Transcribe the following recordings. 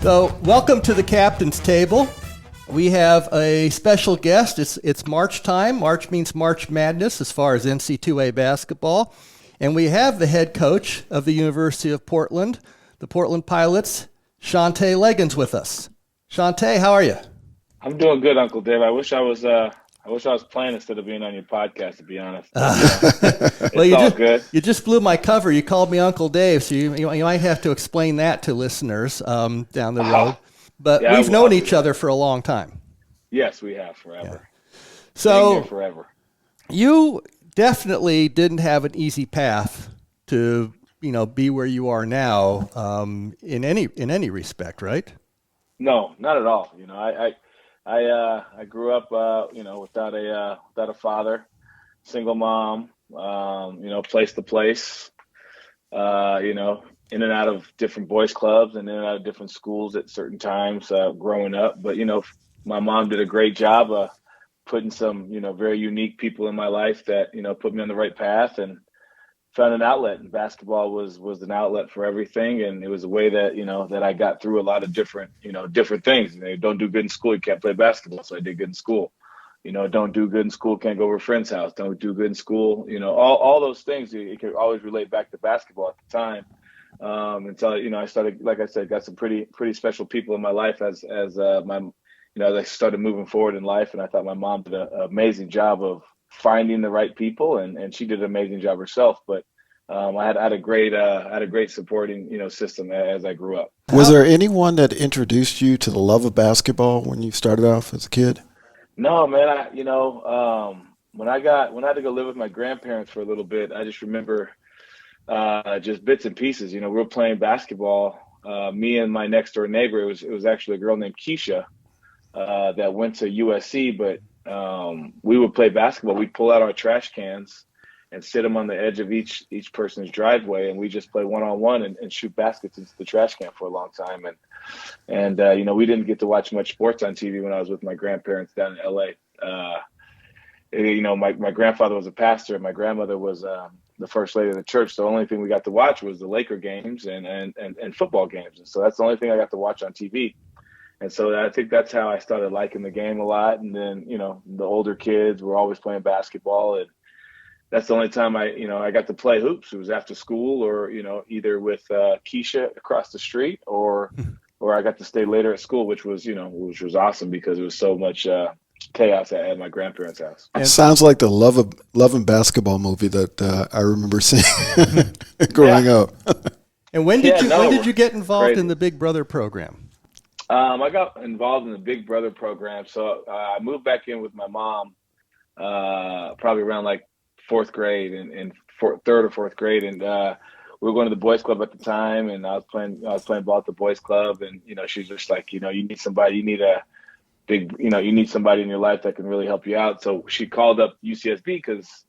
So, welcome to the Captain's Table. We have a special guest. It's March time. March means March Madness as far as NC2A basketball. And we have the head coach of the University of Portland, the Portland Pilots, Shantay Legans, with us. Shantay, how are you? I'm doing good, Uncle Dave. I wish I was playing instead of being on your podcast, to be honest. Well, Good. You just blew my cover. You called me Uncle Dave, so you might have to explain that to listeners down the road. But Yeah, we've known each other for a long time. Yes, we have forever. Yeah. So forever. You definitely didn't have an easy path to be where you are now in any respect, right? No, not at all. I grew up without a father, single mom, place to place, in and out of different boys clubs and in and out of different schools at certain times growing up. But, my mom did a great job putting some, very unique people in my life that, put me on the right path and found an outlet. And basketball was an outlet for everything. And it was a way that, that I got through a lot of different things. Don't do good in school, you can't play basketball. So I did good in school. Don't do good in school, can't go over a friend's house. Don't do good in school. All those things, you can always relate back to basketball at the time. Until, I started, like I said, got some pretty special people in my life as I started moving forward in life. And I thought my mom did an amazing job of finding the right people, and she did an amazing job herself. But I had a great supporting system as I grew up. Was there anyone that introduced you to the love of basketball when you started off as a kid? No, man. When I had to go live with my grandparents for a little bit, I just remember just bits and pieces. We were playing basketball. Me and my next door neighbor. It was actually a girl named Keisha that went to USC, but we would play basketball. We'd pull out our trash cans and sit them on the edge of each person's driveway, and we just play one-on-one and shoot baskets into the trash can for a long time. And we didn't get to watch much sports on TV when I was with my grandparents down in LA. My grandfather was a pastor, and my grandmother was the first lady of the church. So the only thing we got to watch was the Laker games and football games. And so that's the only thing I got to watch on TV. And so I think that's how I started liking the game a lot. And then, the older kids were always playing basketball. And that's the only time I got to play hoops. It was after school or, either with Keisha across the street or I got to stay later at school, which was awesome because it was so much chaos at my grandparents' house. It sounds like the Love and Basketball movie that I remember seeing growing up. And when did you get involved in the Big Brother program? I got involved in the Big Brother program. So I moved back in with my mom probably around like fourth grade and third or fourth grade. And we were going to the boys club at the time, and I was playing ball at the boys club. And, she's just like, you need somebody, you need somebody in your life that can really help you out. So she called up UCSB because,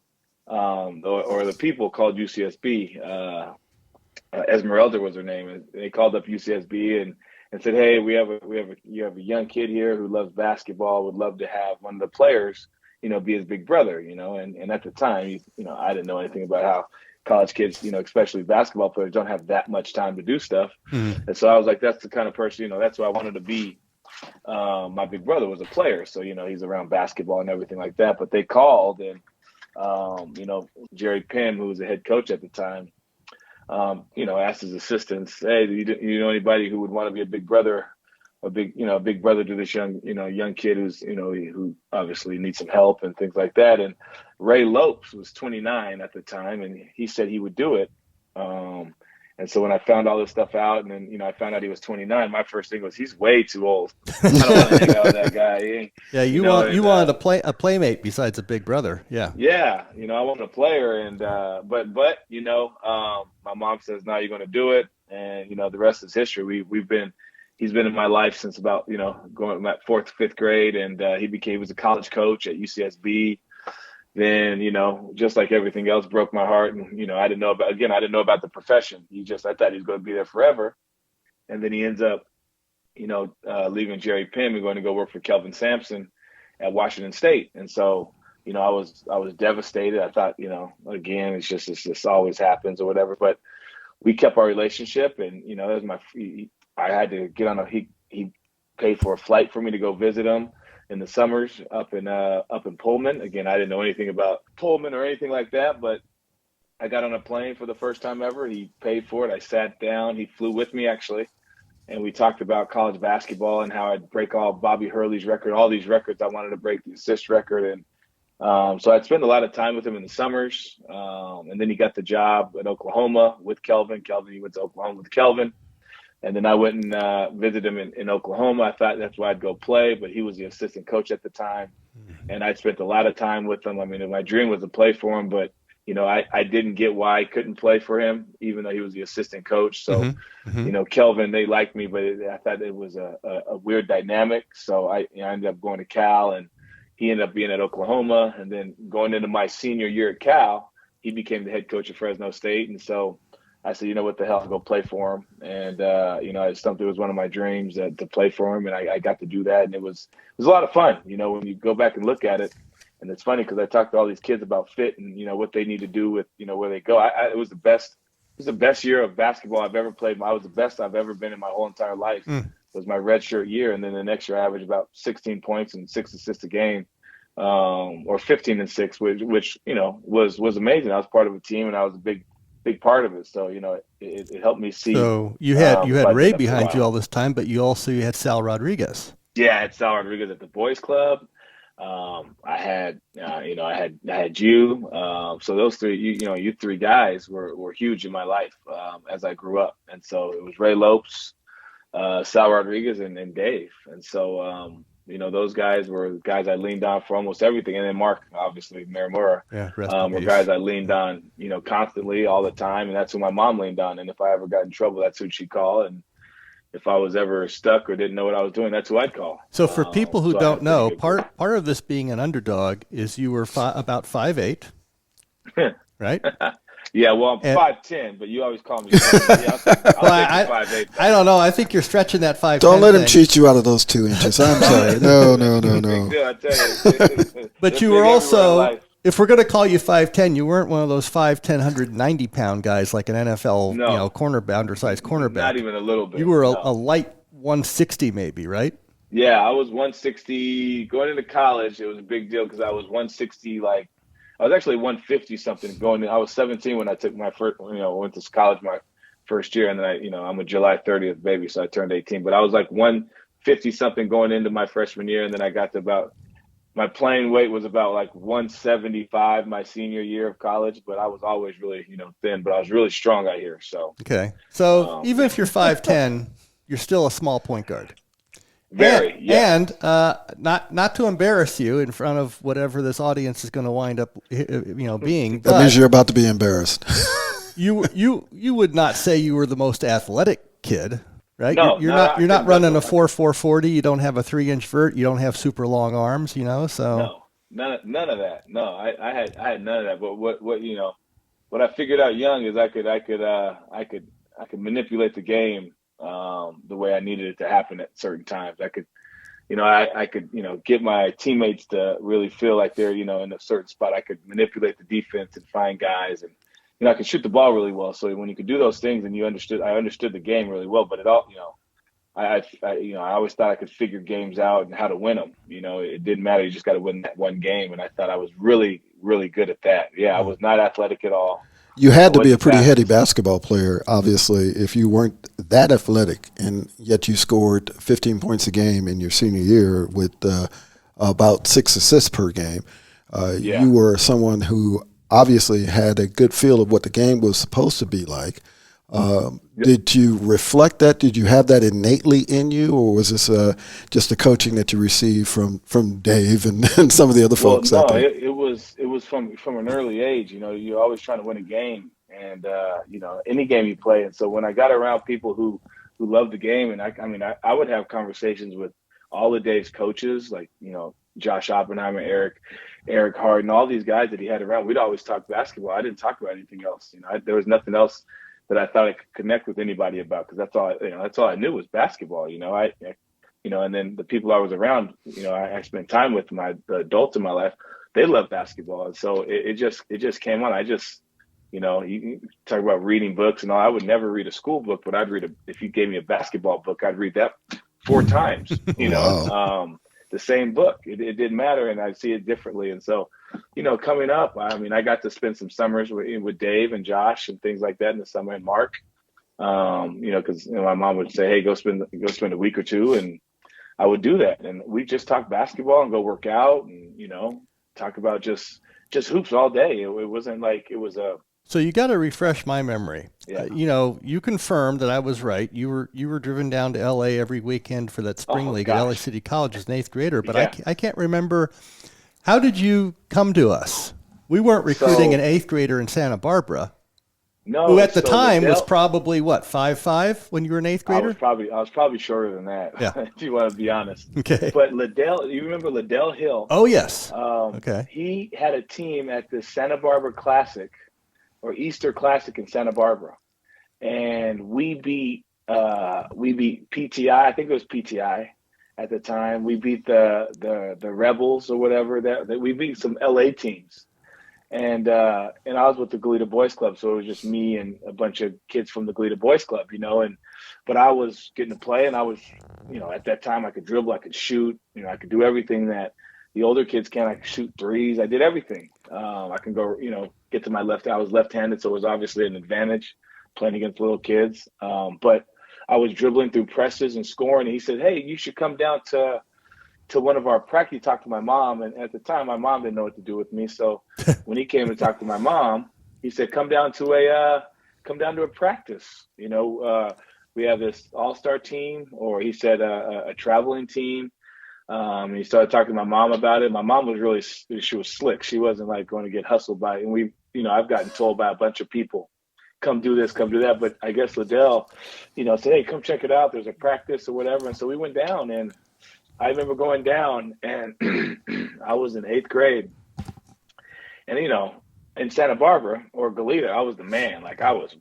or the people called UCSB, Esmeralda was her name. And they called up UCSB and said, hey, you have a young kid here who loves basketball, would love to have one of the players, be his big brother, and at the time, I didn't know anything about how college kids, especially basketball players, don't have that much time to do stuff. Mm-hmm. And so I was like, that's the kind of person, that's what I wanted to be. My big brother was a player, so, he's around basketball and everything like that. But they called and, Jerry Penn, who was the head coach at the time, asked his assistants, hey, do you know anybody who would want to be a big brother, a big brother to this young kid who's, who obviously needs some help and things like that. And Ray Lopes was 29 at the time, and he said he would do it. And so when I found all this stuff out, and then, I found out he was 29, my first thing was, he's way too old. I don't want to hang out with that guy. You wanted a playmate besides a big brother. Yeah. Yeah. I wanted a player. And, but my mom says, no, you're going to do it. And, the rest is history. He's been in my life since about, going at fourth, fifth grade. And he was a college coach at UCSB. Then, just like everything else broke my heart. And, I didn't know about the profession. I thought he was going to be there forever. And then he ends up, leaving Jerry Penn and going to go work for Kelvin Sampson at Washington State. And so, I was devastated. I thought, again, this always happens or whatever. But we kept our relationship, and, that was I had to get on he paid for a flight for me to go visit him in the summers up in Pullman. Again, I didn't know anything about Pullman or anything like that, but I got on a plane for the first time ever. He paid for it. I sat down. He flew with me actually, and we talked about college basketball and how I'd break all Bobby Hurley's record, all these records. I wanted to break the assist record, and so I'd spend a lot of time with him in the summers. And then he got the job at Oklahoma with Kelvin. He went to Oklahoma with Kelvin. And then I went and visited him in Oklahoma. I thought that's where I'd go play, but he was the assistant coach at the time. And I spent a lot of time with him. I mean, my dream was to play for him, but, I didn't get why I couldn't play for him, even though he was the assistant coach. So, Kelvin, they liked me, but I thought it was a weird dynamic. So I ended up going to Cal, and he ended up being at Oklahoma. And then going into my senior year at Cal, he became the head coach of Fresno State. And so I said, what the hell, I'll go play for him. And, it was one of my dreams to play for him. And I got to do that. And it was a lot of fun, when you go back and look at it. And it's funny because I talked to all these kids about fit and, what they need to do with, where they go. It was the best year of basketball I've ever played. I was the best I've ever been in my whole entire life. It was my redshirt year. And then the next year I averaged about 16 points and 6 assists a game, or 15 and 6, which was amazing. I was part of a team and I was a big part of it. So, it helped me see. So you had Ray behind you all this time, but you had Sal Rodriguez. Yeah, I had Sal Rodriguez at the boys club. I had you. So those three, you three guys were huge in my life, as I grew up. And so it was Ray Lopes, Sal Rodriguez and Dave. And so, those guys were guys I leaned on for almost everything. And then Mark, obviously, Marimura, were guys I leaned on, constantly all the time. And that's who my mom leaned on. And if I ever got in trouble, that's who she'd call. And if I was ever stuck or didn't know what I was doing, that's who I'd call. So for people who don't know, part of this being an underdog is you were about 5'8", right? Yeah, well, I'm 5'10", but you always call me. I'll take 5'8". I don't know. I think you're stretching that 5'10". Don't let him cheat you out of those 2 inches. I'm sorry. No. I tell you. But you were also, if we're going to call you 5'10", you weren't one of those 5'10", 190-pound guys like an NFL, undersized cornerback. Not even a little bit. You were a light 160 maybe, right? Yeah, I was 160. Going into college, it was a big deal because I was 160, I was actually 150 something going in. I was 17 when I took my first, went to college my first year. And then I'm a July 30th baby, so I turned 18. But I was like 150 something going into my freshman year. And then I got to my playing weight was about like 175 my senior year of college. But I was always really, thin, but I was really strong out here. So, okay. So even if you're 5'10", you're still a small point guard. Very, yeah. And not to embarrass you in front of whatever this audience is going to wind up, being. That means you're about to be embarrassed. you would not say you were the most athletic kid, right? No, you're not running a 4.40. You don't have a 3-inch vert. You don't have super long arms. So no, none of that. No, I had none of that. But what I figured out young is I could manipulate the game the way I needed it to happen at certain times. I could get my teammates to really feel like they're, in a certain spot. I could manipulate the defense and find guys, and I could shoot the ball really well. So when you could do those things, and I understood the game really well. But it all, I always thought I could figure games out and how to win them. It didn't matter. You just got to win that one game, and I thought I was really, really good at that. Yeah, I was not athletic at all. You had to be a pretty heady basketball player, obviously, if you weren't that athletic, and yet you scored 15 points a game in your senior year with about 6 assists per game. You were someone who obviously had a good feel of what the game was supposed to be like. Did you reflect that? Did you have that innately in you, or was this just the coaching that you received from Dave and some of the other folks? No, it was from an early age. You're always trying to win a game, and any game you play. And so when I got around people who loved the game, and I would have conversations with all of Dave's coaches, like Josh Oppenheimer, Eric Harden, all these guys that he had around. We'd always talk basketball. I didn't talk about anything else. There was nothing else that I thought I could connect with anybody about, because that's all I knew was basketball. And then the people I was around, I spent time with, the adults in my life, they love basketball, and so it just came on. You talk about reading books and all. I would never read a school book, but if you gave me a basketball book, I'd read that 4 times, Wow. the same book. It didn't matter. And I'd see it differently. And so, coming up, I mean, I got to spend some summers with Dave and Josh and things like that in the summer, and Mark, because my mom would say, hey, go spend a week or two. And I would do that. And we just talk basketball and go work out and, talk about just hoops all day. It wasn't like it was a. So you got to refresh my memory. Yeah. You confirmed that I was right. You were driven down to L.A. every weekend for that spring league at LA City College as an 8th grader. But Yeah. I can't remember. How did you come to us? We weren't recruiting an 8th grader in Santa Barbara. No. Who at the time Liddell was probably what, 5'5" when you were an 8th grader? I was probably shorter than that. Yeah. If you want to be honest. Okay. But Liddell, you remember Liddell Hill? Oh yes. Okay. He had a team at the Santa Barbara Classic or Easter Classic in Santa Barbara, and we beat PTI. I think it was PTI at the time. We beat the Rebels or whatever. That we beat some LA teams. And I was with the Goleta Boys Club, so it was just me and a bunch of kids from the Goleta Boys Club, but I was getting to play, and I was, at that time I could dribble, I could shoot, I could do everything that the older kids can. I could shoot threes. I did everything. I can go, get to my left. I was left-handed, so it was obviously an advantage playing against little kids. But I was dribbling through presses and scoring, and he said, hey, you should come down to one of our practice. He talked to my mom, and at the time my mom didn't know what to do with me. So when he came to talk to my mom, he said, come down to a practice. We have this all-star team, or he said a traveling team. And he started talking to my mom about it. My mom was she was slick. She wasn't like going to get hustled by it. And I've gotten told by a bunch of people, come do this, come do that. But I guess Liddell, said, hey, come check it out. There's a practice or whatever. And so we went down, and I remember going down, and I was in 8th grade. And, in Santa Barbara or Goleta, I was the man. Like I was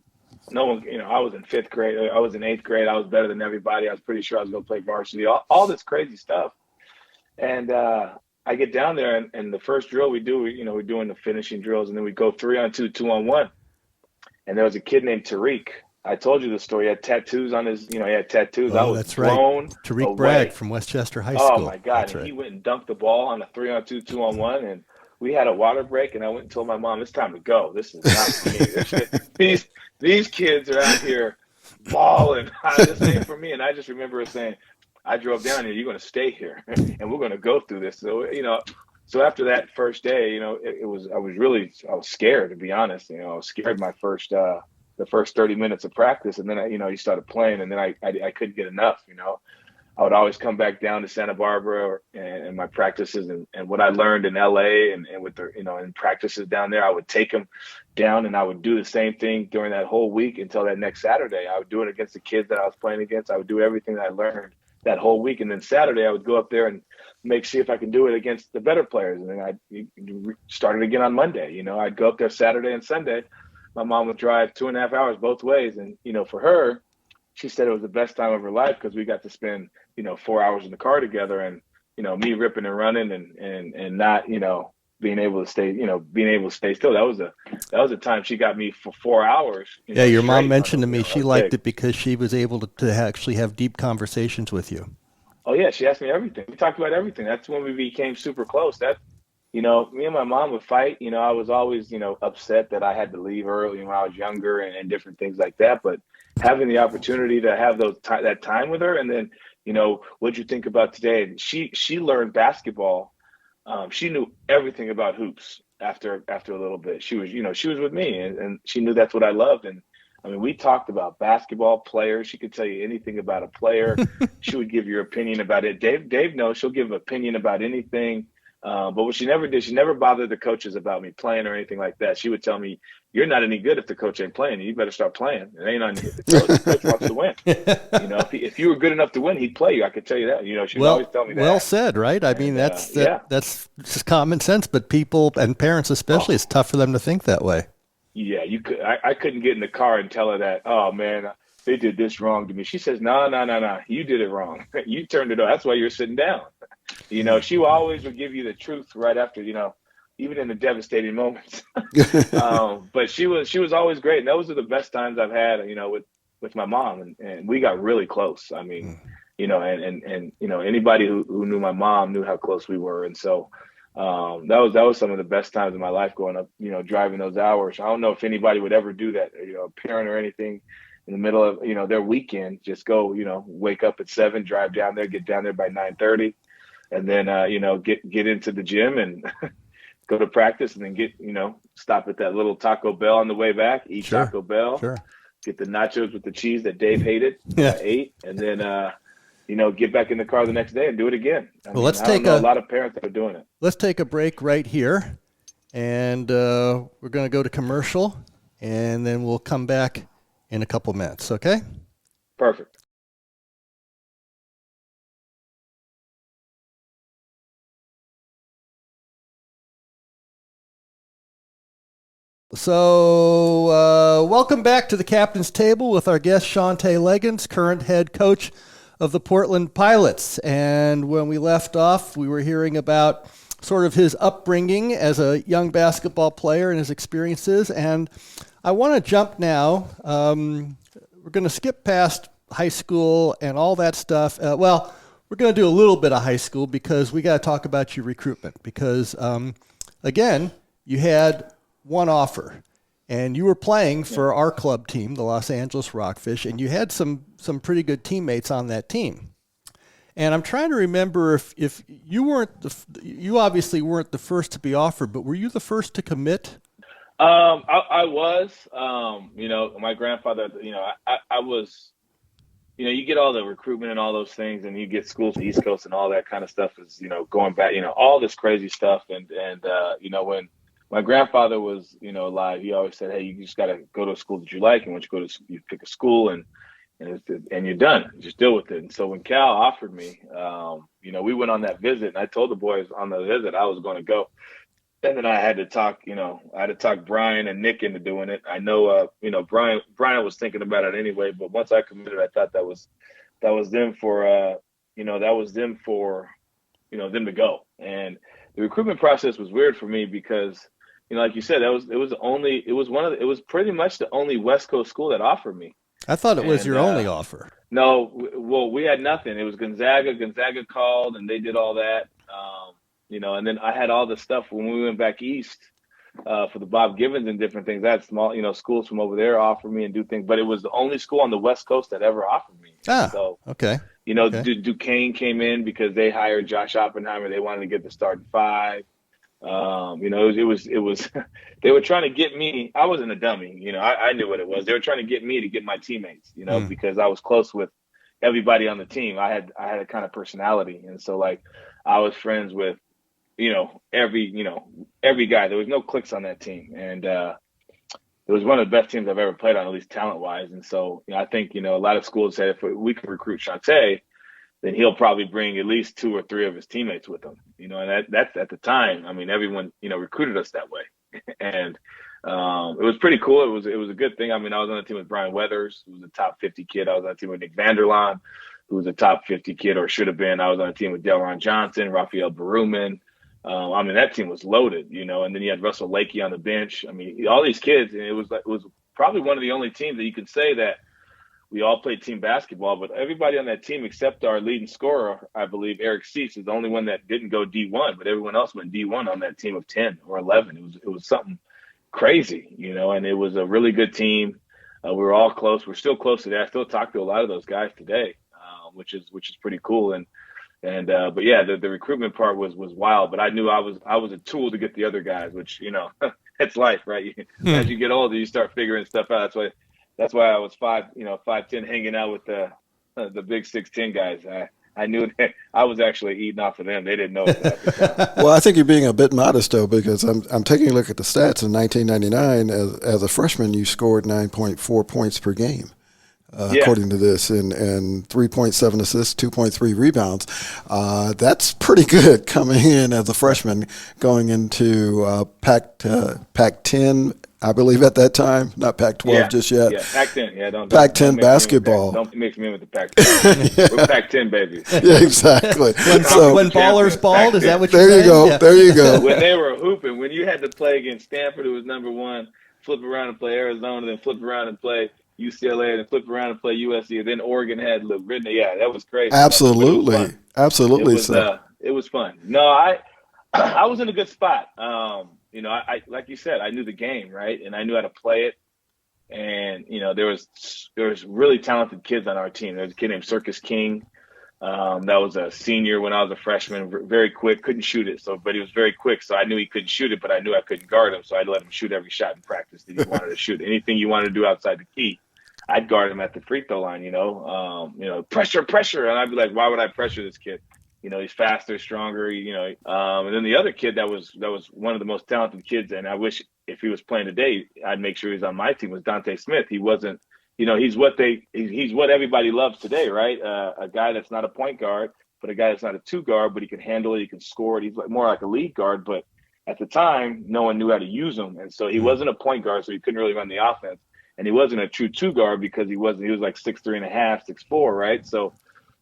in 5th grade. I was in 8th grade. I was better than everybody. I was pretty sure I was going to play varsity, all this crazy stuff. And I get down there, and the first drill we do, we're doing the finishing drills, and then we go 3-on-2, 2-on-1. And there was a kid named Tariq. I told you the story. He had tattoos on his, he had tattoos. I was that's blown right. Tariq away. Bragg from Westchester High School. Oh my God. That's And right. he went and dunked the ball on a 3-on-2, 2-on-1. And we had a water break, and I went and told my mom, it's time to go. This is not for me. These kids are out here balling. This ain't for me. And I just remember her saying, I drove down here, you're going to stay here, and we're going to go through this. So, so after that first day, I was scared, to be honest. I was scared the first 30 minutes of practice, and then you started playing, and then I couldn't get enough. I would always come back down to Santa Barbara and my practices and what I learned in LA and with the in practices down there, I would take them down, and I would do the same thing during that whole week until that next Saturday. I would do it against the kids that I was playing against. I would do everything that I learned that whole week, and then Saturday I would go up there and see if I can do it against the better players, and then I started again on Monday. I'd go up there Saturday and Sunday. My mom would drive 2.5 hours both ways. And, for her, she said it was the best time of her life because we got to spend, 4 hours in the car together, and, me ripping and running and not, being able to stay still. That was a time she got me for 4 hours. Yeah. Your mom mentioned to me she liked it because she was able to actually have deep conversations with you. Oh yeah. She asked me everything. We talked about everything. That's when we became super close. Me and my mom would fight. I was always, upset that I had to leave early when I was younger and different things like that. But having the opportunity to have that time with her, and then, what'd you think about today? And she learned basketball. She knew everything about hoops after a little bit. She was with me, and she knew that's what I loved. And I mean, we talked about basketball players. She could tell you anything about a player. She would give your opinion about it. Dave knows she'll give an opinion about anything. But what she never did, she never bothered the coaches about me playing or anything like that. She would tell me, you're not any good if the coach ain't playing. You better start playing. It ain't on you. The coach wants to win. If you were good enough to win, he'd play you. I could tell you that. She would always tell me that. Well said, right? I mean, that's just common sense, but people and parents especially, it's tough for them to think that way. Yeah, you could. I couldn't get in the car and tell her that, oh, man, they did this wrong to me. She says, no, you did it wrong. You turned it on. That's why you're sitting down. She always would give you the truth right after, even in the devastating moments. But she was always great. And those are the best times I've had, with my mom. And we got really close. I mean, and anybody who knew my mom knew how close we were. And so that was some of the best times of my life growing up, driving those hours. I don't know if anybody would ever do that, a parent or anything in the middle of, their weekend, just go, wake up at 7, drive down there, get down there by 9:30, and then, get into the gym and go to practice, and then stop at that little Taco Bell on the way back, eat Taco Bell, get the nachos with the cheese that Dave hated, ate, and then, get back in the car the next day and do it again. I know a lot of parents that are doing it. Let's take a break right here, and we're going to go to commercial, and then we'll come back in a couple minutes, okay? Perfect. So welcome back to the Captain's Table with our guest, Shantay Legans, current head coach of the Portland Pilots. And when we left off, we were hearing about sort of his upbringing as a young basketball player and his experiences. And I want to jump now. We're going to skip past high school and all that stuff. We're going to do a little bit of high school because we got to talk about your recruitment. Because, again, you had one offer, and you were playing for our club team, the Los Angeles Rockfish, and you had some pretty good teammates on that team. And I'm trying to remember if you weren't you obviously weren't the first to be offered, but were you the first to commit? I was. My grandfather. I was. You get all the recruitment and all those things, and you get schools to the East Coast and all that kind of stuff is going back. All this crazy stuff, and when my grandfather was, alive, he always said, hey, you just got to go to a school that you like. And once you pick a school and you're done, just deal with it. And so when Cal offered me, we went on that visit, and I told the boys on the visit I was going to go. And then I had to talk Brian and Nick into doing it. I know, Brian was thinking about it anyway, but once I committed, I thought that was them for, them to go. And the recruitment process was weird for me because, like you said, it was pretty much the only West Coast school that offered me. I thought it was your only offer. No, well, we had nothing. It was Gonzaga. Gonzaga called, and they did all that. And then I had all the stuff when we went back east for the Bob Givens and different things. I had small, schools from over there offer me and do things, but it was the only school on the West Coast that ever offered me. So, okay. Duquesne came in because they hired Josh Oppenheimer. They wanted to get the starting 5. It was they were trying to get me. I wasn't a dummy, I knew what it was. They were trying to get me to get my teammates, because I was close with everybody on the team. I had a kind of personality. And so I was friends with, every guy. There was no cliques on that team. And, it was one of the best teams I've ever played on, at least talent wise. And so, I think, a lot of schools said if we could recruit Shantay, then he'll probably bring at least 2 or 3 of his teammates with him, and that's at the time. I mean, everyone, recruited us that way. And it was pretty cool. It was a good thing. I mean, I was on the team with Brian Weathers, who was a top 50 kid. I was on the team with Nick Vanderlaan, who was a top 50 kid or should have been. I was on the team with Delron Johnson, Raphael Baruman. That team was loaded, and then you had Russell Lakey on the bench. I mean, all these kids, and it was probably one of the only teams that you could say that we all played team basketball, but everybody on that team except our leading scorer, I believe, Eric Cease, is the only one that didn't go D1, but everyone else went D1 on that team of 10 or 11. It was something crazy, and it was a really good team. We were all close. We're still close today. I still talk to a lot of those guys today, which is pretty cool. But yeah, the recruitment part was wild, but I knew I was a tool to get the other guys, which, it's life, right? As you get older, you start figuring stuff out. That's why I was 5'10", hanging out with the big 6'10" guys. I knew that I was actually eating off of them. They didn't know that. Well, I think you're being a bit modest, though, because I'm taking a look at the stats. In 1999, as a freshman, you scored 9.4 points per game, according to this, and 3.7 assists, 2.3 rebounds. That's pretty good coming in as a freshman, going into Pac-10 I believe at that time, not Pac-12 just yet. Yeah, Pac-10. Yeah, Pac-10 basketball. Don't mix me in with the Pac-10. We're Pac-10 babies. Yeah, exactly. When ballers balled, is that what you're saying? saying? Yeah. There you go. When they were hooping, when you had to play against Stanford, who was number one, flip around and play Arizona, then flip around and play UCLA, and then flip around and play USC, and then Oregon had Brittany. Yeah, that was crazy. Absolutely. It was fun. No, I was in a good spot. I like you said, I knew the game, right? And I knew how to play it. And, there was really talented kids on our team. There was a kid named Circus King. That was a senior when I was a freshman, very quick, couldn't shoot it. But he was very quick. So I knew he couldn't shoot it, but I knew I couldn't guard him. So I'd let him shoot every shot in practice that he wanted to shoot. Anything you wanted to do outside the key, I'd guard him at the free throw line, pressure. And I'd be like, why would I pressure this kid? He's faster, stronger, and then the other kid that was one of the most talented kids. And I wish if he was playing today, I'd make sure he's on my team, was Dante Smith. He wasn't, he's what everybody loves today, right? A guy that's not a point guard, but a guy that's not a two guard, but he can handle it. He can score it. He's more like a lead guard, but at the time, no one knew how to use him. And so he wasn't a point guard, so he couldn't really run the offense. And he wasn't a true two guard because he was like 6'3.5", 6'4", right? So,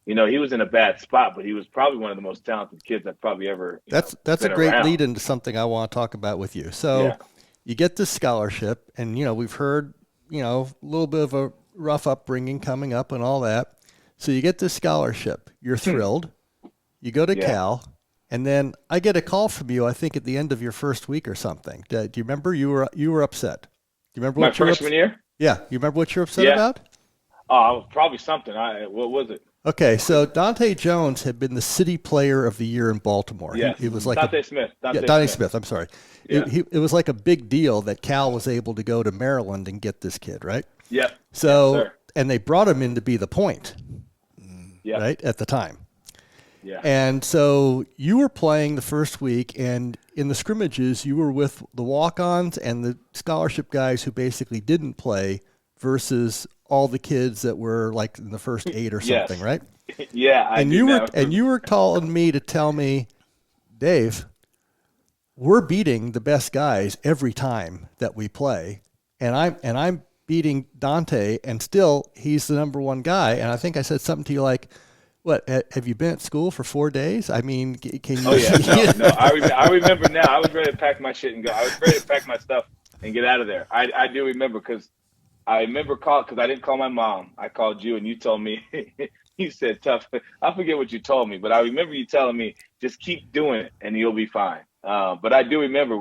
he was in a bad spot, but he was probably one of the most talented kids I've probably ever. That's a great lead into something I want to talk about with you. So you get this scholarship, and we've heard a little bit of a rough upbringing coming up and all that. So you get this scholarship, you're thrilled. You go to Cal, and then I get a call from you. I think at the end of your first week or something. Do you remember you were upset? Do you remember my freshman year? Yeah, you remember what you're upset about? Oh, probably something. What was it? Okay, so Dante Jones had been the city player of the year in Baltimore. Yeah, it was like Dante Smith. Dante Smith. I'm sorry. Yeah. It was like a big deal that Cal was able to go to Maryland and get this kid, right? Yeah. So, and they brought him in to be the point, right, at the time. Yeah. And so you were playing the first week, and in the scrimmages, you were with the walk-ons and the scholarship guys who basically didn't play versus all the kids that were like in the first 8 or something, right? Yeah. You were calling me to tell me, Dave, we're beating the best guys every time that we play, and I'm beating Dante, and still he's the number one guy. And I think I said something to you like, "What? Have you been at school for 4 days? I mean, can you?" Oh yeah, no. I remember now. I was ready to pack my shit and go. I was ready to pack my stuff and get out of there. I do remember because I didn't call my mom. I called you and you told me. You said tough. I forget what you told me, but I remember you telling me just keep doing it and you'll be fine. But I do remember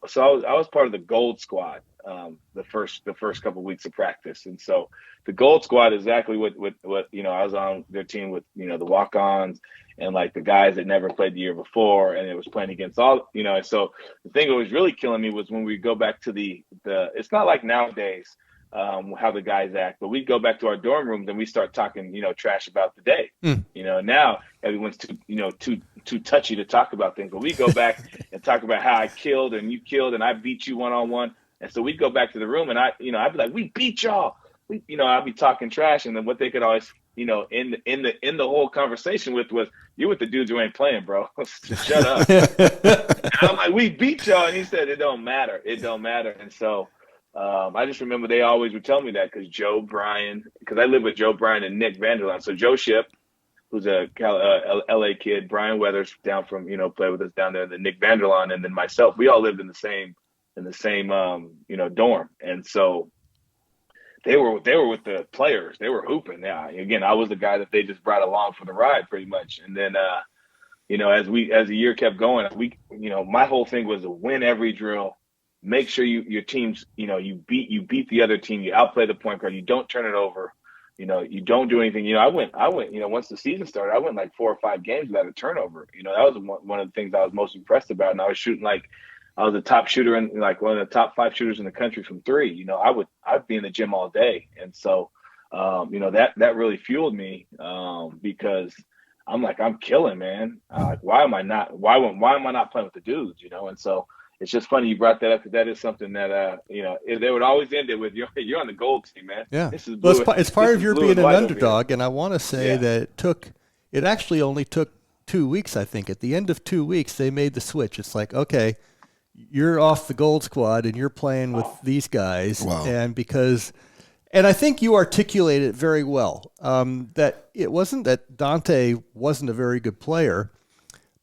So I was part of the Gold Squad the first couple of weeks of practice, and so the Gold Squad is exactly what I was on their team with the walk-ons and like the guys that never played the year before, and it was playing against all And so the thing that was really killing me was when we go back to the it's not like nowadays how the guys act, but we go back to our dorm rooms and we start talking trash about the day. Now everyone's too touchy to talk about things, but we go back and talk about how I killed and you killed and I beat you one-on-one. And so we'd go back to the room and I'd be like, we beat y'all. I'd be talking trash, and then what they could always in the whole conversation with was, you're with the dudes who ain't playing, bro. Shut up. And I'm like, we beat y'all, and he said it don't matter. And so I just remember they always would tell me that because I live with Joe Bryan and Nick Vanderline. So Joe Ship, who's a LA kid, Brian Weathers down from played with us down there, and then Nick Vanderline, and then myself. We all lived in the same dorm, and so they were with the players. They were hooping. Yeah, again, I was the guy that they just brought along for the ride, pretty much. And then as the year kept going, my whole thing was to win every drill. Make sure your teams, you beat the other team. You outplay the point guard. You don't turn it over. You don't do anything. I went. Once the season started, I went like 4 or 5 games without a turnover. That was one of the things I was most impressed about. And I was shooting I was a top shooter and like one of the top 5 shooters in the country from 3. I'd be in the gym all day, and so that really fueled me because I'm like, I'm killing, man. Why am I not playing with the dudes? And so. It's just funny you brought that up because that is something that they would always end it with you're on the gold team, man. Yeah, this is it's part of your being an underdog, and I want to say that it actually only took 2 weeks. I think at the end of 2 weeks they made the switch. It's like, okay, you're off the gold squad and you're playing with these guys. Wow. And I think you articulate it very well, that it wasn't that Dante wasn't a very good player,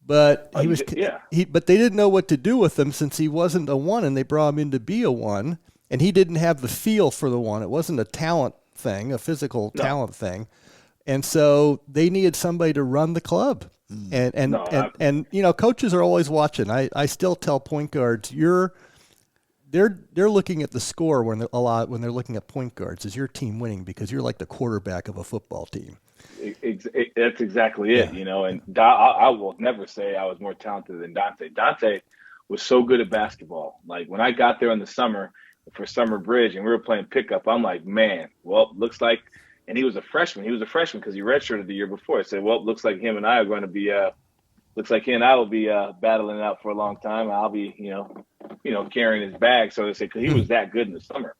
but but they didn't know what to do with him since he wasn't a one, and they brought him in to be a one, and he didn't have the feel for the one. It wasn't a talent thing, a physical talent thing. And so they needed somebody to run the club. And you know, coaches are always watching. I still tell point guards, they're looking at the score when they're looking at point guards. Is your team winning? Because you're like the quarterback of a football team. That's exactly it, you know. And I will never say I was more talented than Dante. Dante was so good at basketball. Like when I got there in the summer for summer bridge and we were playing pickup, I'm like, man, well, looks like. And he was a freshman. He was a freshman because he redshirted the year before. I said, well, looks like him and I are going to be. Looks like he and I will be battling it out for a long time. I'll be, you know, carrying his bag, so to say, because he was that good in the summer.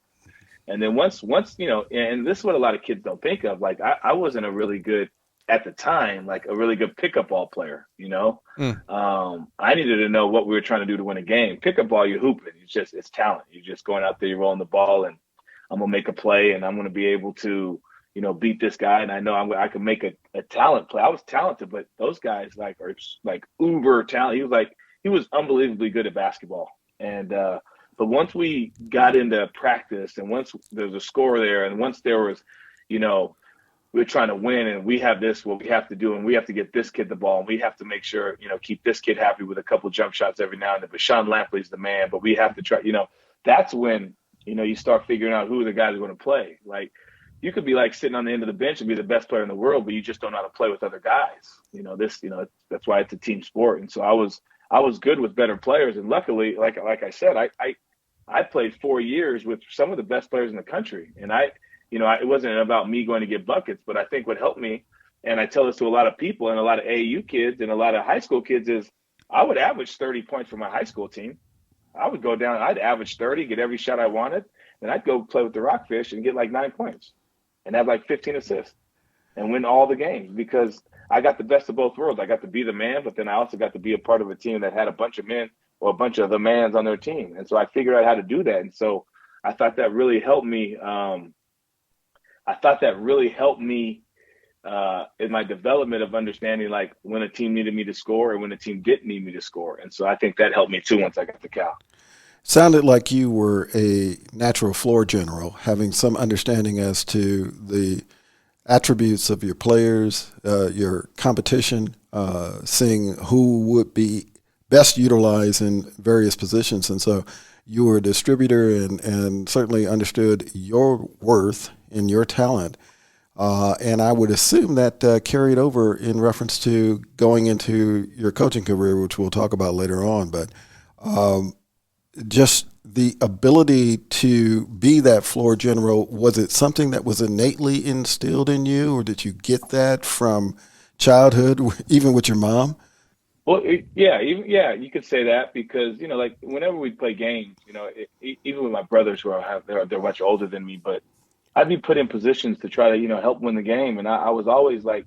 And then once, you know, and this is what a lot of kids don't think of. Like I wasn't a really good at the time, like a really good pickup ball player. You know, I needed to know what we were trying to do to win a game. Pickup ball, you're hooping. It's talent. You're just going out there, you're rolling the ball, and I'm gonna make a play, and I'm gonna be able to, you know, beat this guy, and I know I can make a talent play. I was talented, but those guys are uber talent. He was unbelievably good at basketball. And but once we got into practice, and once there's a score there, and once there was, you know, we're trying to win, and we have this what we have to do, and we have to get this kid the ball, and we have to make sure, you know, keep this kid happy with a couple jump shots every now and then. But Sean Lampley's the man, but we have to try. You know, that's when, you know, you start figuring out who the guys are going to play. Like, you could be like sitting on the end of the bench and be the best player in the world, but you just don't know how to play with other guys. You know, that's why it's a team sport. And so I was good with better players. And luckily, like I said, I played 4 years with some of the best players in the country. And it wasn't about me going to get buckets, but I think what helped me, and I tell this to a lot of people and a lot of AAU kids and a lot of high school kids, is I would average 30 points for my high school team. I would go down, I'd average 30, get every shot I wanted. And I'd go play with the Rockfish and get like 9 points and have like 15 assists and win all the games, because I got the best of both worlds. I got to be the man, but then I also got to be a part of a team that had a bunch of men or a bunch of the mans on their team. And so I figured out how to do that. And so I thought that really helped me. In my development of understanding, like, when a team needed me to score and when a team didn't need me to score. And so I think that helped me too once I got to Cal. Sounded like you were a natural floor general, having some understanding as to the attributes of your players, your competition, seeing who would be best utilized in various positions. And so you were a distributor and certainly understood your worth and your talent. And I would assume that carried over in reference to going into your coaching career, which we'll talk about later on. But just the ability to be that floor general, was it something that was innately instilled in you, or did you get that from childhood, even with your mom? Well, you could say that, because, you know, like whenever we play games, you know, even with my brothers who they're much older than me, but I'd be put in positions to try to, you know, help win the game. And I was always like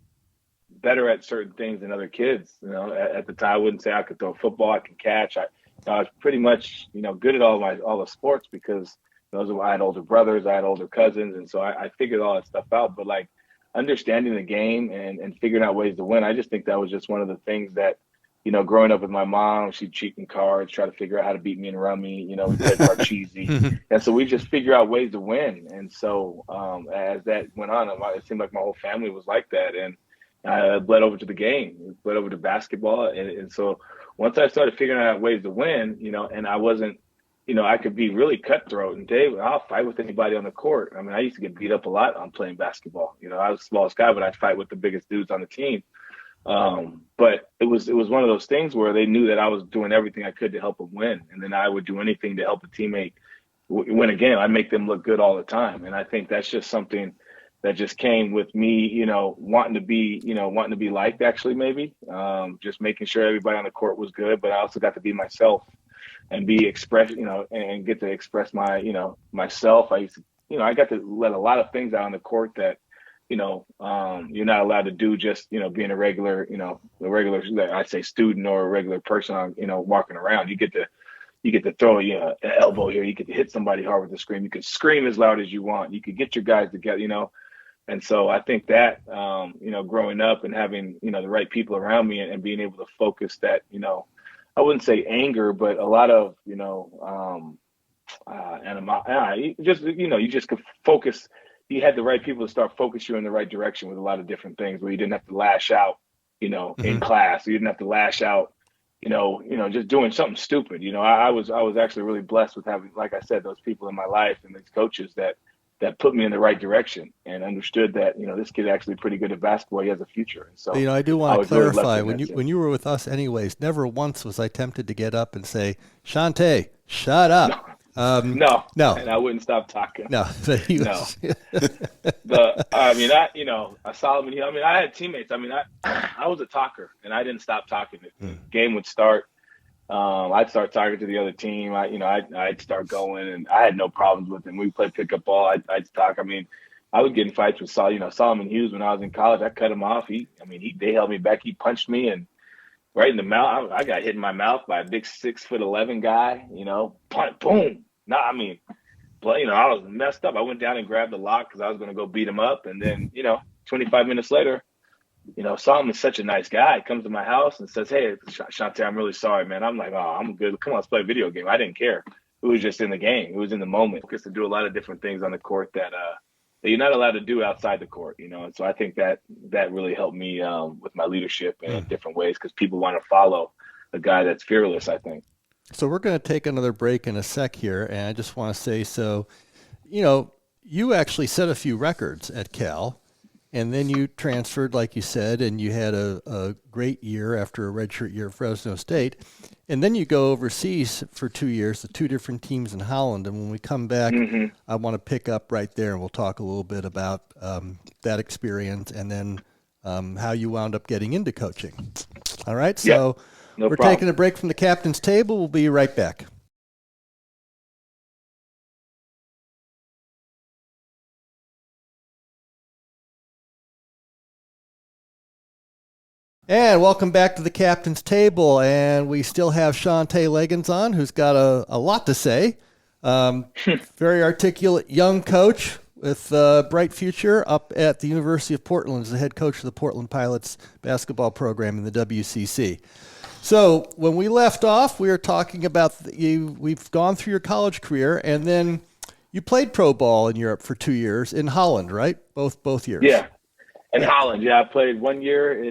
better at certain things than other kids. You know, at the time, I wouldn't say I could throw a football, I could catch. I was pretty much, you know, good at all the sports, because I had older brothers, I had older cousins. And so I figured all that stuff out. But like understanding the game and figuring out ways to win, I just think that was just one of the things that, you know, growing up with my mom, she'd cheat in cards, try to figure out how to beat me in rummy. You know, we played Parcheesi. And so we just figure out ways to win. And so as that went on, it seemed like my whole family was like that. And I bled over to the game, bled over to basketball. And so once I started figuring out ways to win, you know, and I wasn't, you know, I could be really cutthroat. And Dave, I'll fight with anybody on the court. I mean, I used to get beat up a lot on playing basketball. You know, I was the smallest guy, but I'd fight with the biggest dudes on the team. But it was one of those things where they knew that I was doing everything I could to help them win. And then I would do anything to help a teammate win a game. I'd make them look good all the time. And I think that's just something that just came with me, you know, wanting to be liked, actually, maybe. Just making sure everybody on the court was good, but I also got to be myself and be expressed, you know, and get to express my, you know, myself. I got to let a lot of things out on the court that, you know, you're not allowed to do just, you know, being a regular, I'd say student or a regular person, you know, walking around. You get you get to throw an elbow here. You could hit somebody hard with the scream. You could scream as loud as you want. You could get your guys together, And so I think that, growing up and having, the right people around me and being able to focus that, I wouldn't say anger, but a lot of, you just could focus. You had the right people to start focus you in the right direction with a lot of different things where you didn't have to lash out, in class. You didn't have to lash out, just doing something stupid. I was actually really blessed with having, like I said, those people in my life and these coaches that put me in the right direction and understood that, this kid actually pretty good at basketball. He has a future. And so, I do want to clarify, really when you were with us anyways, never once was I tempted to get up and say, Shantay, shut up. No. No. And I wouldn't stop talking. No. No. Solomon Hill, I had teammates. I was a talker and I didn't stop talking. The game would start. I'd start talking to the other team. I'd start going, and I had no problems with him. We played pickup ball. I'd talk. I would get in fights with Solomon Hughes when I was in college. I cut him off. They held me back. He punched me and right in the mouth. I got hit in my mouth by a big 6'11" guy. Punch, boom. I was messed up. I went down and grabbed the lock because I was going to go beat him up, and then 25 minutes later. Solomon's such a nice guy. He comes to my house and says, "Hey, Shantay, I'm really sorry, man." I'm like, "Oh, I'm good. Come on, let's play a video game." I didn't care. It was just in the game. It was in the moment. Because to do a lot of different things on the court that you're not allowed to do outside the court, And so I think that really helped me with my leadership in different ways because people want to follow a guy that's fearless, I think. So we're going to take another break in a sec here, and I just want to say, you actually set a few records at Cal. And then you transferred, like you said, and you had a great year after a redshirt year at Fresno State. And then you go overseas for 2 years to two different teams in Holland. And when we come back, I want to pick up right there, and we'll talk a little bit about that experience and then how you wound up getting into coaching. All right, so we're taking a break from the captain's table. We'll be right back. And welcome back to the captain's table, and we still have Shantay Legans1, who's got a lot to say. Very articulate young coach with a bright future up at the University of Portland as the head coach of the Portland Pilots basketball program in the WCC. So when we left off, we were talking about we've gone through your college career, and then you played pro ball in Europe for 2 years in Holland, right? Both years. Yeah. In Holland, I played 1 year.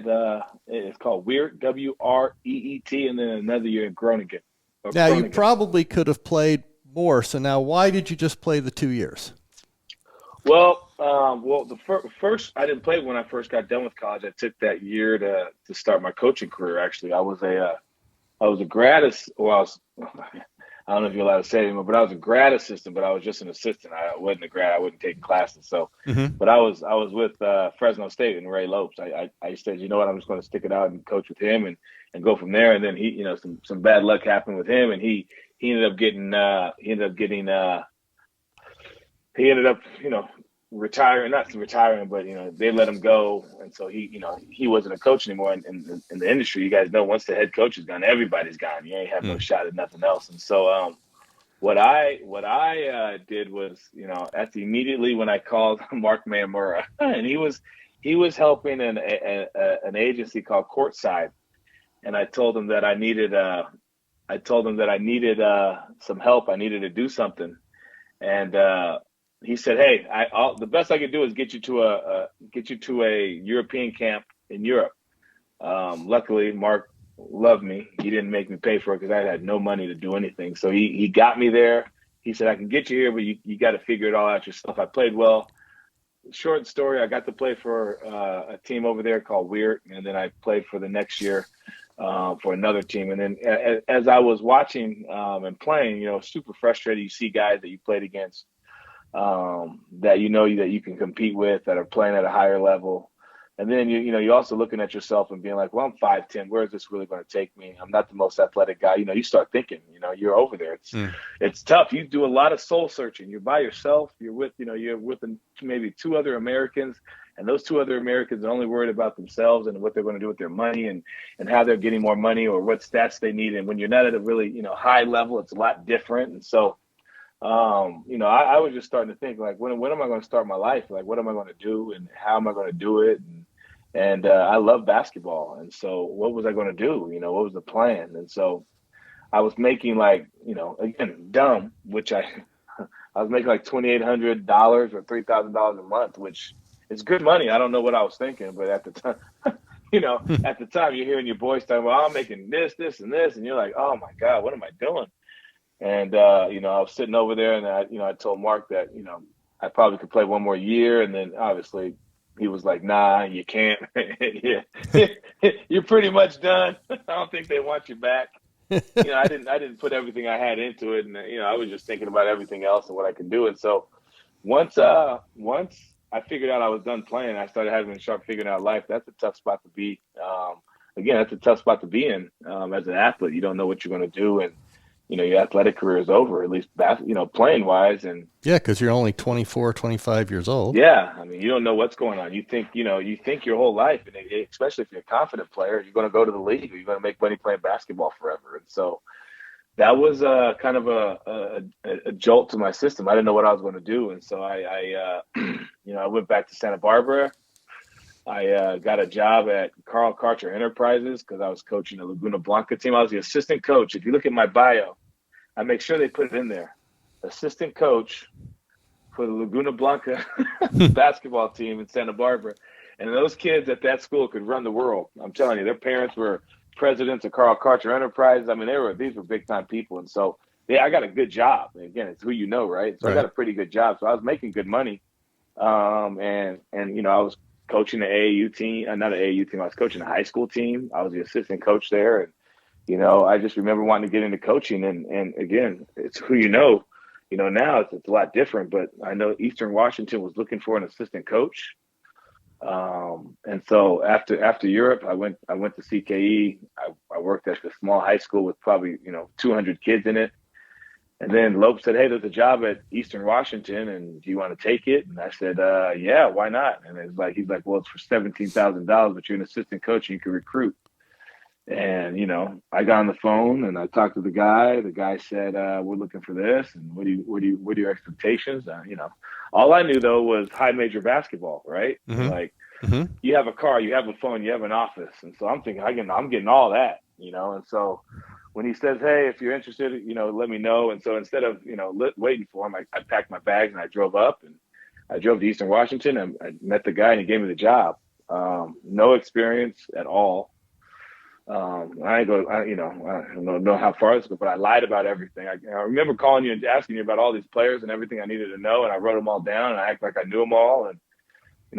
It's called Weert, W-R-E-E-T, and then another year in Groningen. Now, you probably could have played more. So now, why did you just play the 2 years? Well, the first I didn't play when I first got done with college. I took that year to start my coaching career. Actually, I was a grad. I don't know if you're allowed to say it anymore, but I was a grad assistant, but I was just an assistant. I wasn't a grad. I wasn't taking classes. So, but I was with Fresno State and Ray Lopes. I said, you know what, I'm just going to stick it out and coach with him and go from there. And then he, some bad luck happened with him, and he ended up retiring, not retiring, but they let him go, and so he wasn't a coach anymore in the industry. You guys know, once the head coach is gone, everybody's gone. You ain't have no shot at nothing else. And so what I did was, that's immediately when I called Mark Mamura, and he was helping an agency called Courtside, and I told him that I needed some help. I needed to do something, and he said, "Hey, the best I could do is get you to a European camp in Europe." Luckily, Mark loved me. He didn't make me pay for it because I had no money to do anything. So he got me there. He said, "I can get you here, but you got to figure it all out yourself." I played well. Short story, I got to play for a team over there called Weert, and then I played for the next year for another team. And then as I was watching and playing, super frustrated. You see guys that you played against that that you can compete with, that are playing at a higher level, and then you're also looking at yourself and being like, well, I'm 5'10", where is this really going to take me? I'm not the most athletic guy. You start thinking, you're over there. It's tough. You do a lot of soul searching. You're by yourself. You're with maybe two other Americans, And those two other Americans are only worried about themselves and what they're going to do with their money and how they're getting more money or what stats they need. And when you're not at a really, high level, it's a lot different. And so, I was just starting to think, like, when am I going to start my life? Like, what am I going to do and how am I going to do it? And I love basketball. And so what was I going to do? What was the plan? And so I was making again, dumb, which I was making like $2,800 or $3,000 a month, which is good money. I don't know what I was thinking, but at the time, at the time you're hearing your boys talking about, I'm making this, this, and this. And you're like, oh my God, what am I doing? And, I was sitting over there and I told Mark that, I probably could play one more year. And then obviously he was like, nah, you can't. Yeah. You're pretty much done. I don't think they want you back. I didn't put everything I had into it. And, I was just thinking about everything else and what I could do. And so once I figured out I was done playing, I started having to start figuring out life. That's a tough spot to be. Again, that's a tough spot to be in as an athlete. You don't know what you're going to do. And, your athletic career is over, at least, playing wise. And yeah, because you're only 24, 25 years old. Yeah. I mean, you don't know what's going on. You think your whole life, and especially if you're a confident player, you're going to go to the league or you're going to make money playing basketball forever. And so that was kind of a jolt to my system. I didn't know what I was going to do. And so I went back to Santa Barbara. I got a job at Carl Karcher Enterprises because I was coaching the Laguna Blanca team. I was the assistant coach. If you look at my bio, I make sure they put it in there. Assistant coach for the Laguna Blanca basketball team in Santa Barbara. And those kids at that school could run the world. I'm telling you, their parents were presidents of Carl Karcher Enterprises. I mean, these were big time people. And so, yeah, I got a good job. And again, it's who you know, right? So right. I got a pretty good job. So I was making good money. And I was coaching the AAU team, not an AAU team. I was coaching a high school team. I was the assistant coach there. And, I just remember wanting to get into coaching. And again, it's who you know. Now it's a lot different, but I know Eastern Washington was looking for an assistant coach. And so after Europe, I went to CKE. I worked at a small high school with probably, 200 kids in it. And then Lope said, hey, there's a job at Eastern Washington, and do you want to take it? And I said, yeah, why not? And he's like, well, it's for $17,000, but you're an assistant coach and you can recruit. And, I got on the phone and I talked to the guy. The guy said, we're looking for this. And what are your expectations? All I knew though was high major basketball, right? Mm-hmm. You have a car, you have a phone, you have an office. And so I'm thinking, I'm getting all that, and so when he says, hey, if you're interested, let me know. And so instead of, waiting for him, I packed my bags and I drove up and I drove to Eastern Washington and I met the guy and he gave me the job. No experience at all. I don't know how far this goes, but I lied about everything. I remember calling you and asking you about all these players and everything I needed to know. And I wrote them all down and I act like I knew them all. And,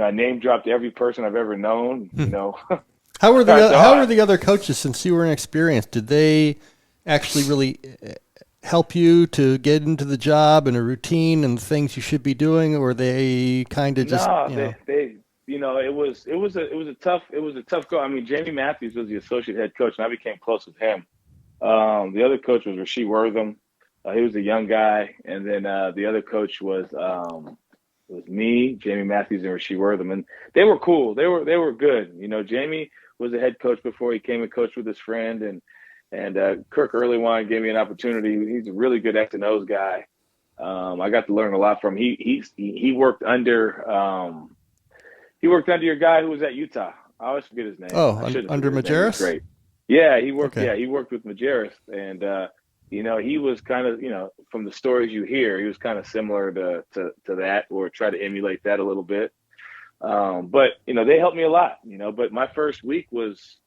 I name dropped every person I've ever known, How were the other coaches, since you were inexperienced? Did they actually really help you to get into the job and a routine and the things you should be doing, or they kind of just? No, it was a tough go. I mean, Jamie Matthews was the associate head coach, and I became close with him. The other coach was Rasheed Wortham. He was a young guy, and then the other coach was me, Jamie Matthews, and Rasheed Wortham, and they were cool. They were good. Jamie was a head coach before he came and coached with his friend, and Kirk Earlywine gave me an opportunity. He's a really good X and O's guy. I got to learn a lot from him. He worked under your guy who was at Utah. I always forget his name. Oh, under Majerus? Great. Yeah, he worked. Okay. Yeah, he worked with Majerus, and he was kind of, from the stories you hear, he was kind of similar to that, or try to emulate that a little bit. But they helped me a lot. But my first week was,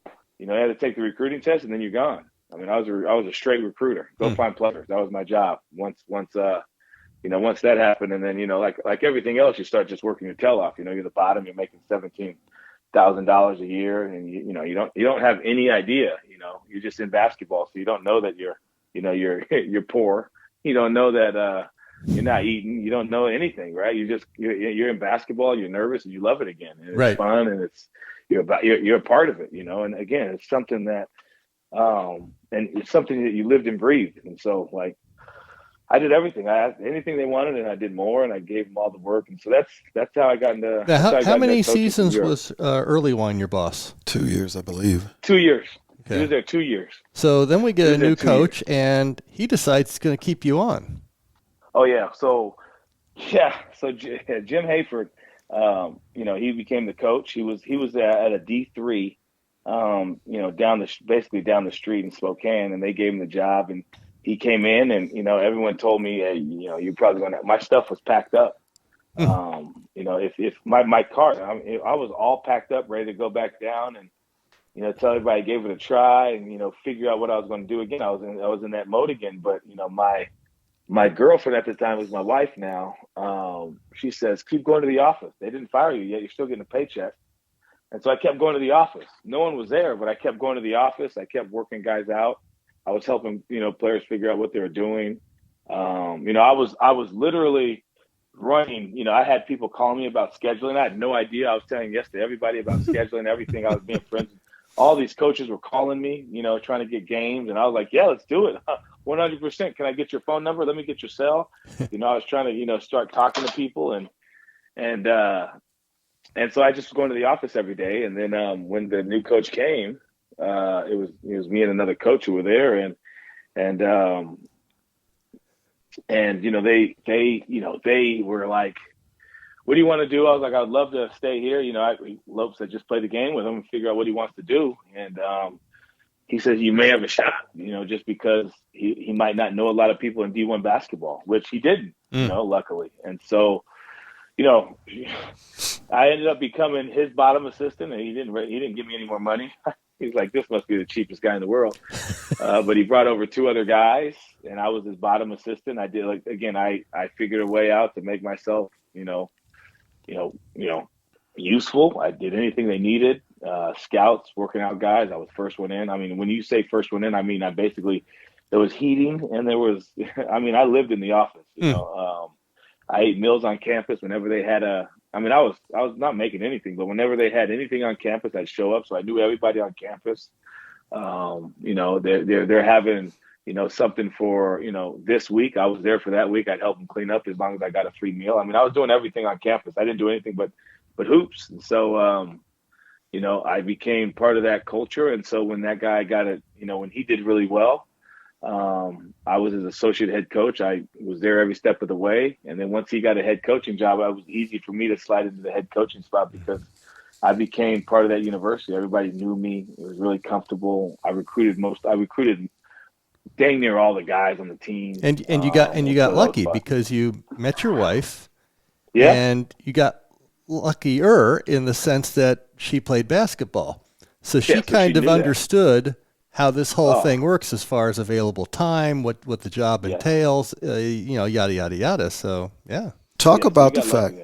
I had to take the recruiting test, and then you're gone. I mean, I was a straight recruiter. Go find players. That was my job. Once that happened, and then like everything else, you start just working your tail off. You're the bottom. You're making $17,000 a year, and you don't have any idea. You're just in basketball, so you don't know that you're poor. You don't know that you're not eating. You don't know anything, right? You're in basketball. You're nervous, and you love it again. And it's fun, and you're a part of it. And again, it's something that and it's something that you lived and breathed. And so, like, I did everything. I asked anything they wanted, and I did more, and I gave them all the work. And so that's how I got into. Now, how many seasons was Early Wine your boss? 2 years, I believe. 2 years. Okay. He was there 2 years. So then we get a new coach, and he decides he's going to keep you on. Oh yeah. So Jim Hayford, he became the coach. He was at a D3, basically down the street in Spokane, and they gave him the job, and he came in, and everyone told me, hey, you're probably going to. My stuff was packed up. If my car, I was all packed up, ready to go back down, and tell everybody I gave it a try, and figure out what I was going to do again. I was in that mode again, but my girlfriend at the time was my wife now. She says, keep going to the office. They didn't fire you yet. You're still getting a paycheck. And so I kept going to the office. No one was there, but I kept going to the office. I kept working guys out. I was helping, players figure out what they were doing. I was literally running. I had people calling me about scheduling. I had no idea. I was telling yes to everybody about scheduling, everything. I was being friends. All these coaches were calling me, trying to get games. And I was like, yeah, let's do it. 100%. Can I get your phone number? Let me get your cell. I was trying to, start talking to people. And so I just was going to the office every day. And then when the new coach came, it was me and another coach who were there, and they were like, what do you want to do? I was like, I'd love to stay here. Lopes said just play the game with him and figure out what he wants to do. And he says you may have a shot, just because he might not know a lot of people in D1 basketball, which he didn't, luckily. And so, I ended up becoming his bottom assistant, and he didn't give me any more money. He's like, this must be the cheapest guy in the world. But he brought over 2 other guys, and I was his bottom assistant. I did I figured a way out to make myself, useful. I did anything they needed. Scouts, working out guys. I was first one in. I mean, when you say first one in, I mean, there was heating, and there was, I lived in the office. I ate meals on campus whenever they had I was not making anything, but whenever they had anything on campus, I'd show up. So I knew everybody on campus. They're having, something for, this week. I was there for that week. I'd help them clean up as long as I got a free meal. I was doing everything on campus. I didn't do anything but hoops. And so, I became part of that culture. And so when that guy got it, when he did really well, I was his associate head coach. I was there every step of the way. And then once he got a head coaching job, it was easy for me to slide into the head coaching spot because I became part of that university. Everybody knew me. It was really comfortable. I recruited dang near all the guys on the team. And you got lucky because you met your wife. Yeah. And you got luckier in the sense that she played basketball. So she kind of understood how this whole thing works as far as available time, what the job entails, yada, yada, yada. So, yeah. Talk about the fact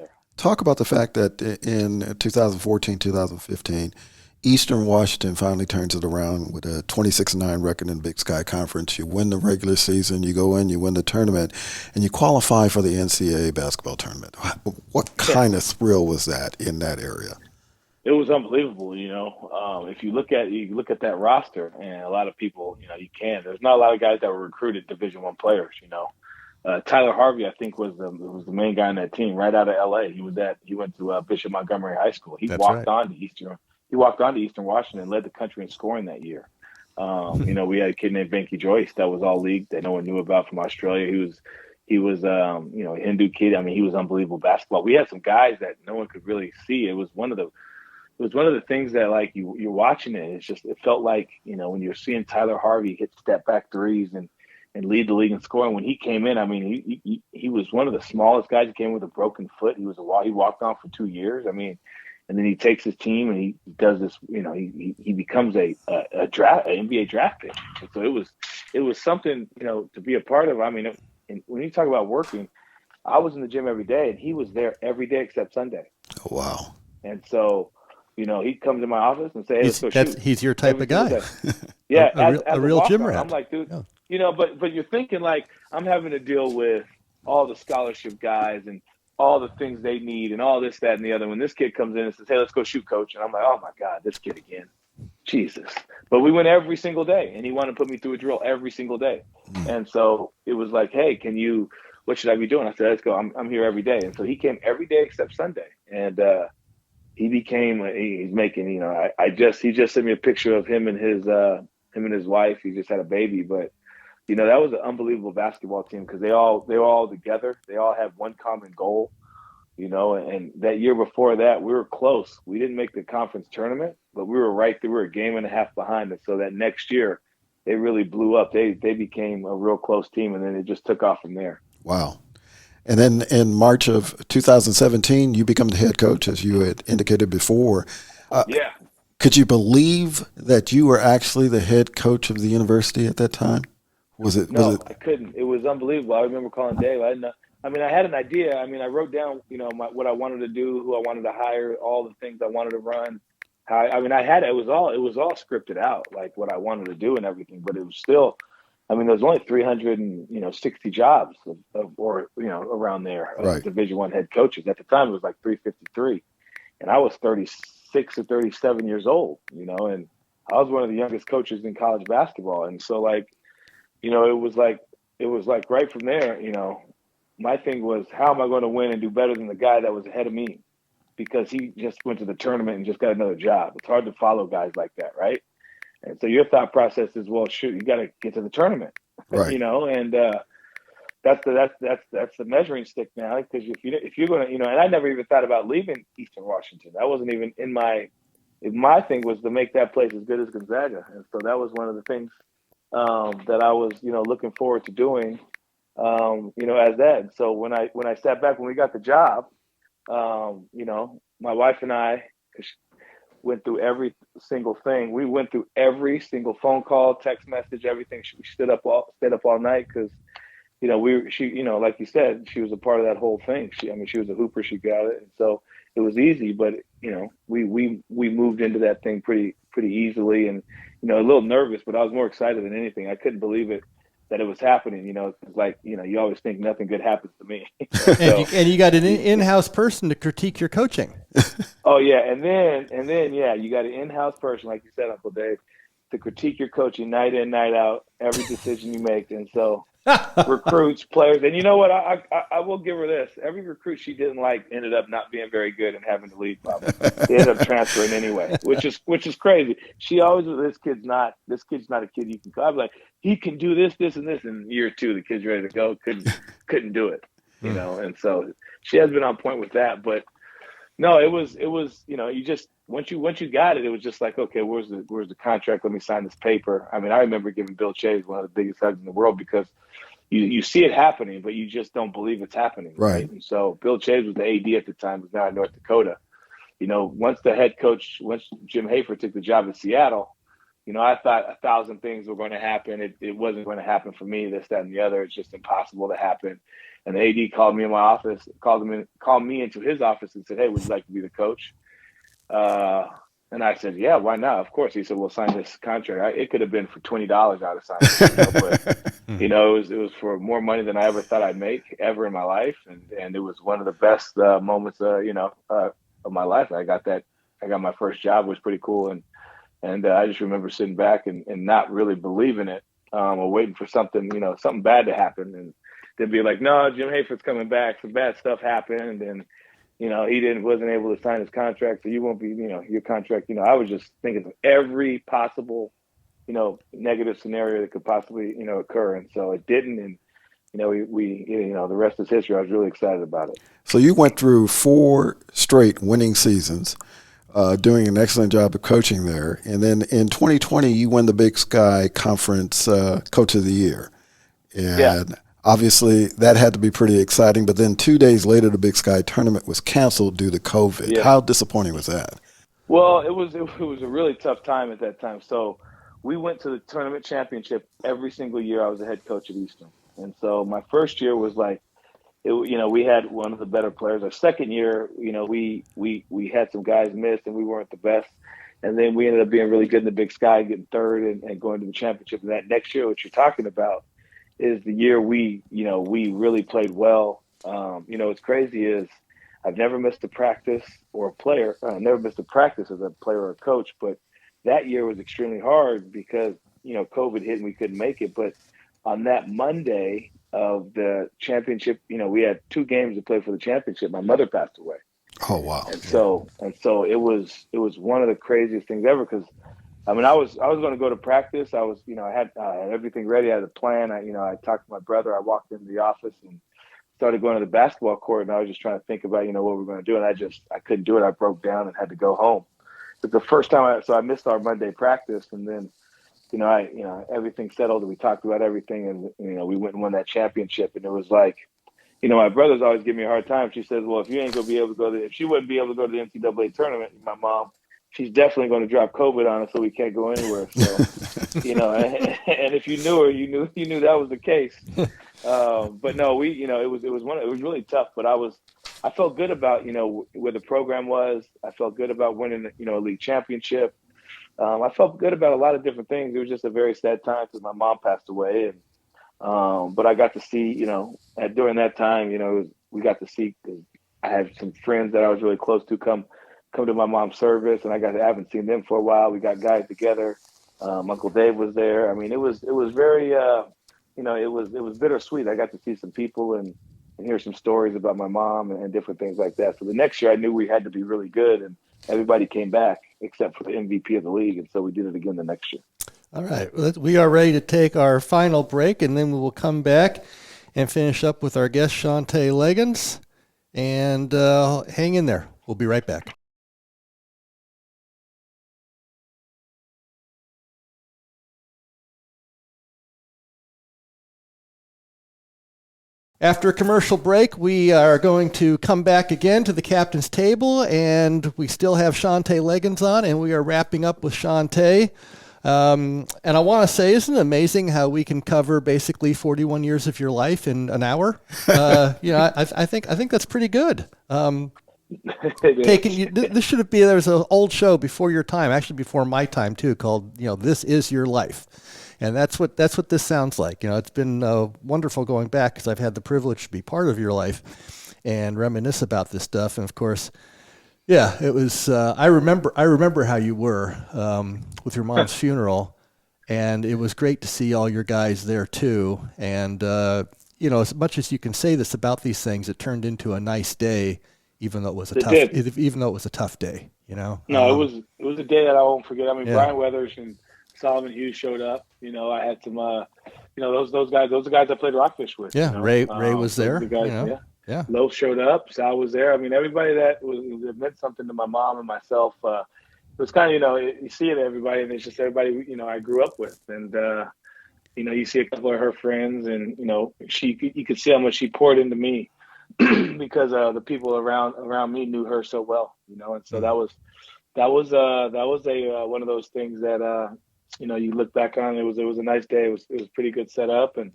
that in 2014, 2015, Eastern Washington finally turns it around with a 26-9 record in the Big Sky Conference. You win the regular season, you go in, you win the tournament, and you qualify for the NCAA basketball tournament. What kind of thrill was that in that area? It was unbelievable, if you look at that roster, and a lot of people, there's not a lot of guys that were recruited Division I players, Tyler Harvey, I think, was the main guy on that team right out of LA. He went to Bishop Montgomery High School. He walked on to Eastern Washington and led the country in scoring that year. We had a kid named Venky Joyce that was all league that no one knew about from Australia. He was a Hindu kid. He was unbelievable basketball. We had some guys that no one could really see. It was one of the things that, like, you're watching it. It felt like, when you're seeing Tyler Harvey hit step back threes and lead the league in scoring. When he came in, he was one of the smallest guys. He came with a broken foot. He walked on for 2 years. And then he takes his team and he does this, he becomes a NBA draft pick. And so it was something, to be a part of. And when you talk about working, I was in the gym every day and he was there every day except Sunday. Oh, wow. And so, he'd come to my office and say, hey, let's go shoot. He's your type of guy. Yeah. a real gym rat. I'm like, dude, but you're thinking, like, I'm having to deal with all the scholarship guys and all the things they need and all this, that, and the other. When this kid comes in and says, hey, let's go shoot, coach. And I'm like, oh my God, this kid again. Jesus. But we went every single day, and he wanted to put me through a drill every single day. And so it was like, hey, what should I be doing? I said, let's go. I'm here every day. And so he came every day except Sunday. And he's making, he just sent me a picture of him and his wife. He just had a baby. But, that was an unbelievable basketball team because they were all together. They all had one common goal. And that year before that, we were close. We didn't make the conference tournament, but we were right there. We were a game and a half behind us. So that next year, they really blew up. They became a real close team, and then it just took off from there. Wow. And then in March of 2017, you become the head coach, as you had indicated before. Yeah. Could you believe that you were actually the head coach of the university at that time? No, I couldn't. It was unbelievable. I remember calling Dave. I had an idea. I wrote down, what I wanted to do, who I wanted to hire, all the things I wanted to run. It was all scripted out, like what I wanted to do and everything. But it was still, there was only 360 jobs around there, right. Division I head coaches. At the time, it was like 353, and I was 36 or 37 years old. And I was one of the youngest coaches in college basketball, and so it was like right from there, my thing was, how am I going to win and do better than the guy that was ahead of me? Because he just went to the tournament and just got another job. It's hard to follow guys like that, right? And so your thought process is, well, shoot, you got to get to the tournament, right. And that's the measuring stick now. Because if you're going to, and I never even thought about leaving Eastern Washington. That wasn't even in my thing was to make that place as good as Gonzaga, and so that was one of the things that I was, looking forward to doing. As that. And so when I sat back, when we got the job, my wife and I went through every single thing. We went through every single phone call, text message, everything. We stayed up all night because, like you said, she was a part of that whole thing. She was a hooper. She got it. And so it was easy, but, we moved into that thing pretty easily and, a little nervous, but I was more excited than anything. I couldn't believe it. That it was happening, it's like, you always think nothing good happens to me. And you got an in-house person to critique your coaching. Oh yeah. And then, yeah, you got an in-house person, like you said, Uncle Dave, to critique your coaching night in, night out, every decision you make. And so recruits, players, and you know what? I will give her this. Every recruit she didn't like ended up not being very good and having to leave. Probably they ended up transferring anyway, which is crazy. She always was, this kid's not a kid you can call. I'm like, he can do this, and this. And year two, the kid's ready to go. Couldn't do it, And so she has been on point with that. But no, it was you just once you got it, it was just like, okay, where's the contract? Let me sign this paper. I remember giving Bill Chase one of the biggest hugs in the world because you see it happening, but you just don't believe it's happening. Right. And so Bill Chase was the AD at the time, was now in North Dakota. Once Jim Hafer took the job in Seattle, I thought 1,000 things were going to happen. It wasn't going to happen for me, this, that, and the other. It's just impossible to happen. And the AD called me in my office, called me into his office and said, hey, would you like to be the coach? And I said, yeah, why not? Of course. He said, well, sign this contract. It could have been for $20 I would have signed it. But, it was for more money than I ever thought I'd make ever in my life. And it was one of the best moments, of my life. I got my first job. It was pretty cool. And I just remember sitting back and not really believing it, or waiting for something bad to happen. And they'd be like, no, Jim Hafer's coming back. Some bad stuff happened. And, he wasn't able to sign his contract. So you won't be, your contract, I was just thinking of every possible, negative scenario that could possibly, occur. And so it didn't. And, we the rest is history. I was really excited about it. So you went through 4 straight winning seasons, doing an excellent job of coaching there. And then in 2020, you won the Big Sky Conference Coach of the Year. And obviously that had to be pretty exciting. But then 2 days later, the Big Sky tournament was canceled due to COVID. Yeah. How disappointing was that? Well, it was a really tough time at that time. So we went to the tournament championship every single year I was the head coach at Eastern. And so my first year was like, we had one of the better players. Our second year, we had some guys miss and we weren't the best. And then we ended up being really good in the Big Sky, getting third and going to the championship. And that next year, what you're talking about is the year we really played well. What's crazy is I've never missed a practice or a player. I never missed a practice as a player or a coach, but that year was extremely hard because, COVID hit and we couldn't make it. But on that Monday of the championship, we had 2 games to play for the championship. My mother passed away. Oh wow. And so it was one of the craziest things ever because I mean I was going to go to practice. I was I had everything ready. I had a plan. I talked to my brother. I walked into the office and started going to the basketball court, and I was just trying to think about what we're going to do, and I couldn't do it. I broke down and had to go home. It's the first time so I missed our Monday practice, and then everything settled and we talked about everything, and we went and won that championship, and it was like. My brother's always give me a hard time. She says, well, if you ain't going to be able to if she wouldn't be able to go to the NCAA tournament, my mom, she's definitely going to drop COVID on us so we can't go anywhere. So, and if you knew her, you knew that was the case. But no, it was really tough, but I felt good about, where the program was. I felt good about winning, a league championship. I felt good about a lot of different things. It was just a very sad time because my mom passed away, and but I got to see, during that time, we got to see, cause I had some friends that I was really close to come to my mom's service, and I haven't seen them for a while. We got guys together. Uncle Dave was there. I mean, it was very, it was bittersweet. I got to see some people and hear some stories about my mom and different things like that. So the next year I knew we had to be really good, and everybody came back except for the MVP of the league. And so we did it again the next year. All right, we are ready to take our final break, and then we will come back and finish up with our guest, Shantay Legans. And hang in there. We'll be right back. After a commercial break, we are going to come back again to the captain's table, and we still have Shantay Legans on, and we are wrapping up with Shantay. And I want to say, isn't it amazing how we can cover basically 41 years of your life in an hour? I think that's pretty good. This should have been, there was an old show before your time, actually before my time too, called This Is Your Life, and that's what this sounds like. It's been wonderful going back because I've had the privilege to be part of your life and reminisce about this stuff, and of course. Yeah, it was. I remember how you were with your mom's funeral, and it was great to see all your guys there too. And as much as you can say this about these things, it turned into a nice day, even though it was a tough day. No, it was a day that I won't forget. I mean, yeah. Brian Weathers and Solomon Hughes showed up. I had some. Those guys. Those are guys I played Rockfish with. Yeah, Ray was there. Guys, Yeah. Loaf showed up. Sal was there. I mean, everybody that meant something to my mom and myself. It was kind of, you see it everybody, and it's just everybody, I grew up with. And, you see a couple of her friends, and, you could see how much she poured into me because the people around me knew her so well, and so that was one of those things that, you look back on. It was a nice day. It was pretty good setup, and,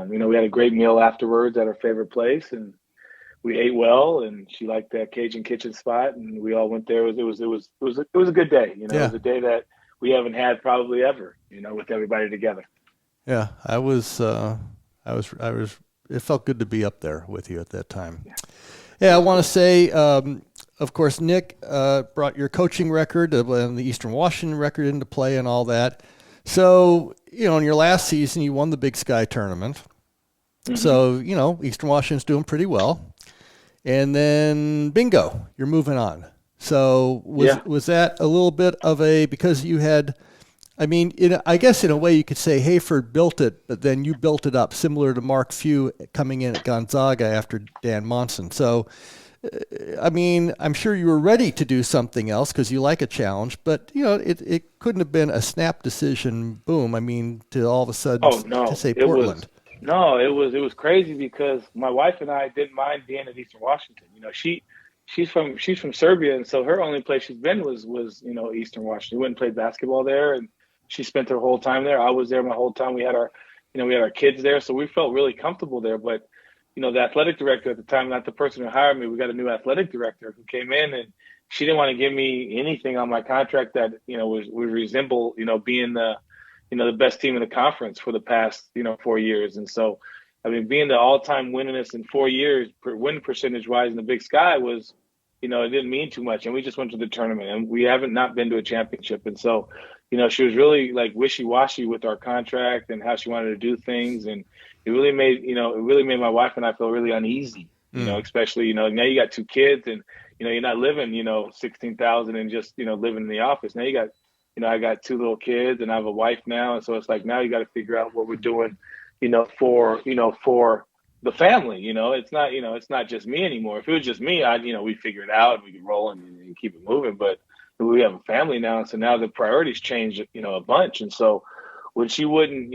we had a great meal afterwards at our favorite place, and we ate well. And she liked that Cajun kitchen spot, and we all went there. It was a good day. It was a day that we haven't had probably ever. With everybody together. Yeah, I was. It felt good to be up there with you at that time. Yeah, I want to say, of course, Nick brought your coaching record and the Eastern Washington record into play and all that. So, in your last season, you won the Big Sky tournament. Mm-hmm. So, Eastern Washington's doing pretty well. And then, bingo, you're moving on. So, was that a little bit of because you had, I guess in a way you could say Hayford built it, but then you built it up, similar to Mark Few coming in at Gonzaga after Dan Monson. So, I'm sure you were ready to do something else because you like a challenge, but it couldn't have been a snap decision. Boom! To all of a sudden to say Portland. It was crazy because my wife and I didn't mind being at Eastern Washington. She's from Serbia, and so her only place she's been was Eastern Washington. We went and played basketball there, and she spent her whole time there. I was there my whole time. We had our kids there, so we felt really comfortable there. But the athletic director at the time, not the person who hired me, we got a new athletic director who came in, and she didn't want to give me anything on my contract that, would resemble, being the best team in the conference for the past, 4 years. And so, being the all-time winningest in 4 years, win percentage-wise in the Big Sky was, it didn't mean too much. And we just went to the tournament, and we haven't not been to a championship. And so, she was really like wishy-washy with our contract and how she wanted to do things. And it really made my wife and I feel really uneasy, especially, now you got two kids and, you're not living, 16,000 and just, living in the office. Now you got, I got two little kids and I have a wife now. And so it's like, now you got to figure out what we're doing, for the family. It's not just me anymore. If it was just me, we'd figure it out and we could roll and keep it moving. But we have a family now. And so now the priorities change, a bunch. And so when she wouldn't,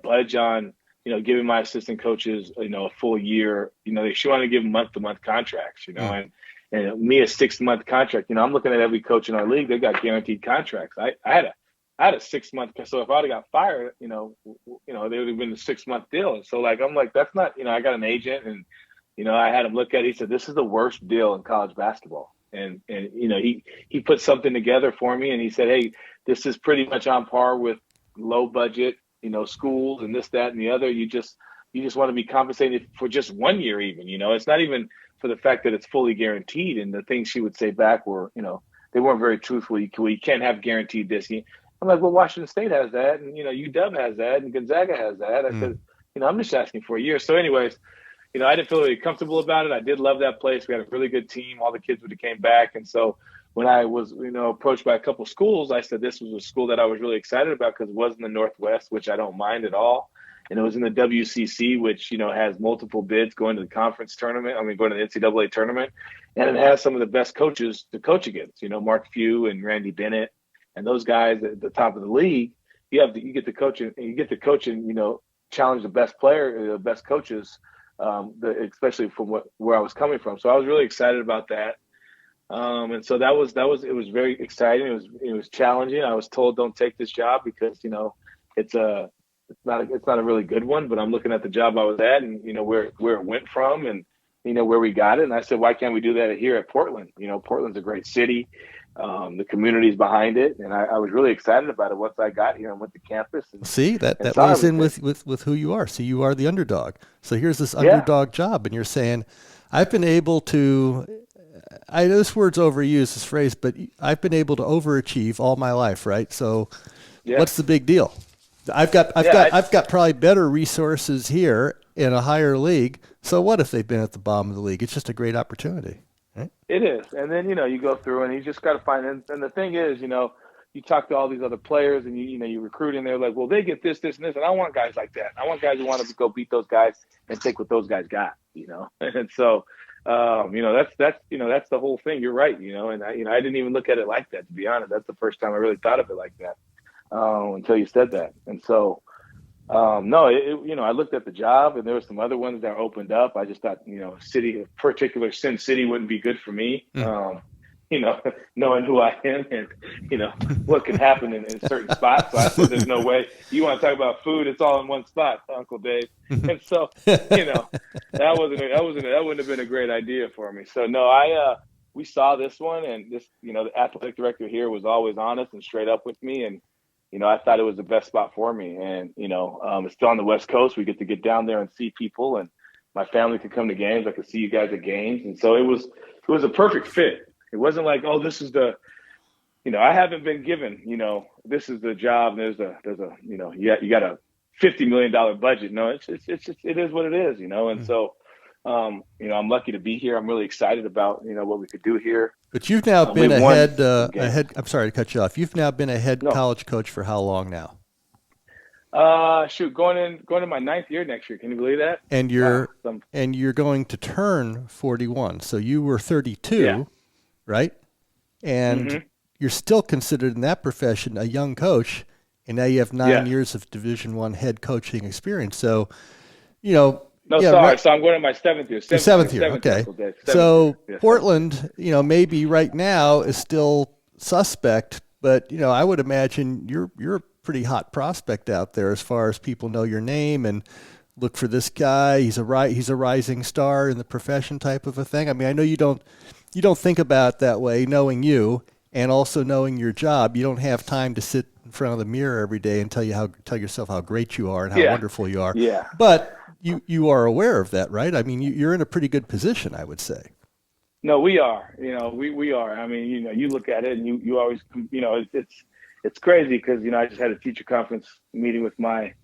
budge on, giving my assistant coaches, a full year, she wanted to give month-to-month contracts, and me a 6-month contract. I'm looking at every coach in our league; they got guaranteed contracts. I had a 6-month. So if I'd have got fired, they would have been a 6-month deal. And so I'm like, that's not. I got an agent, and I had him look at it. He said, "This is the worst deal in college basketball." And he put something together for me, and he said, "Hey, this is pretty much on par with low budget, schools and this, that, and the other. You just want to be compensated for just 1 year, even. It's not even for the fact that it's fully guaranteed." And the things she would say back were, they weren't very truthful. You can't have guaranteed this. I'm like, well, Washington State has that, and UW has that, and Gonzaga has that. I said, I'm just asking for a year. So, anyways, I didn't feel really comfortable about it. I did love that place. We had a really good team. All the kids would have came back, and so when I was, approached by a couple schools, I said this was a school that I was really excited about because it was in the Northwest, which I don't mind at all. And it was in the WCC, which, has multiple bids going to the conference tournament. Going to the NCAA tournament. And it has some of the best coaches to coach against, Mark Few and Randy Bennett and those guys at the top of the league. You get to coach and challenge the best player, the best coaches, especially from where I was coming from. So I was really excited about that. And so it was very exciting. It was challenging. I was told, don't take this job because, it's not a really good one, but I'm looking at the job I was at and, where it went from and, where we got it. And I said, why can't we do that here at Portland? Portland's a great city. The community's behind it. And I was really excited about it once I got here and went to campus. See, that lays in with who you are. So you are the underdog. So here's this underdog job. And you're saying, I've been able to, I know this word's overused, this phrase, but I've been able to overachieve all my life, right? So what's the big deal? I've got probably better resources here in a higher league. So what if they've been at the bottom of the league? It's just a great opportunity. Right? It is. And then, you go through and you just got to find, and the thing is, you talk to all these other players and you recruit and they're like, well, they get this, this, and this. And I want guys like that. I want guys who want to go beat those guys and take what those guys got, And so, that's the whole thing. You're right. And I didn't even look at it like that, to be honest. That's the first time I really thought of it like that. Until you said that. And so, I looked at the job and there were some other ones that opened up. I just thought, particular Sin City wouldn't be good for me. Knowing who I am and, what can happen in certain spots. So I said, there's no way you want to talk about food. It's all in one spot, Uncle Dave. And so, that wouldn't have been a great idea for me. So no, we saw this one and this, the athletic director here was always honest and straight up with me. And, I thought it was the best spot for me. And, it's still on the West Coast. We get to get down there and see people and my family could come to games. I could see you guys at games. And so it was a perfect fit. It wasn't like, oh, this is the, I haven't been given, this is the job. There's a, you got a $50 million budget. No, it is what it is, And so, I'm lucky to be here. I'm really excited about, what we could do here. But you've now been a head, I'm sorry to cut you off. You've now been a head college coach for how long now? Going in my 9th year next year. Can you believe that? And you're going to turn 41. So you were 32, right? And you're still considered in that profession a young coach, and now you have 9 years of Division I head coaching experience. So, Sorry. So I'm going to my 7th year. Seventh year. Okay. So Portland, maybe right now is still suspect, but I would imagine you're a pretty hot prospect out there as far as people know your name and look for this guy. He's a rising star in the profession type of a thing. I mean, I know you don't think about it that way, knowing you and also knowing your job. You don't have time to sit in front of the mirror every day and tell yourself how great you are and how wonderful you are. Yeah. But you are aware of that, right? I mean, you're in a pretty good position, I would say. No, we are. We are. I mean, you look at it and you always, it's crazy because I just had a teacher conference meeting with my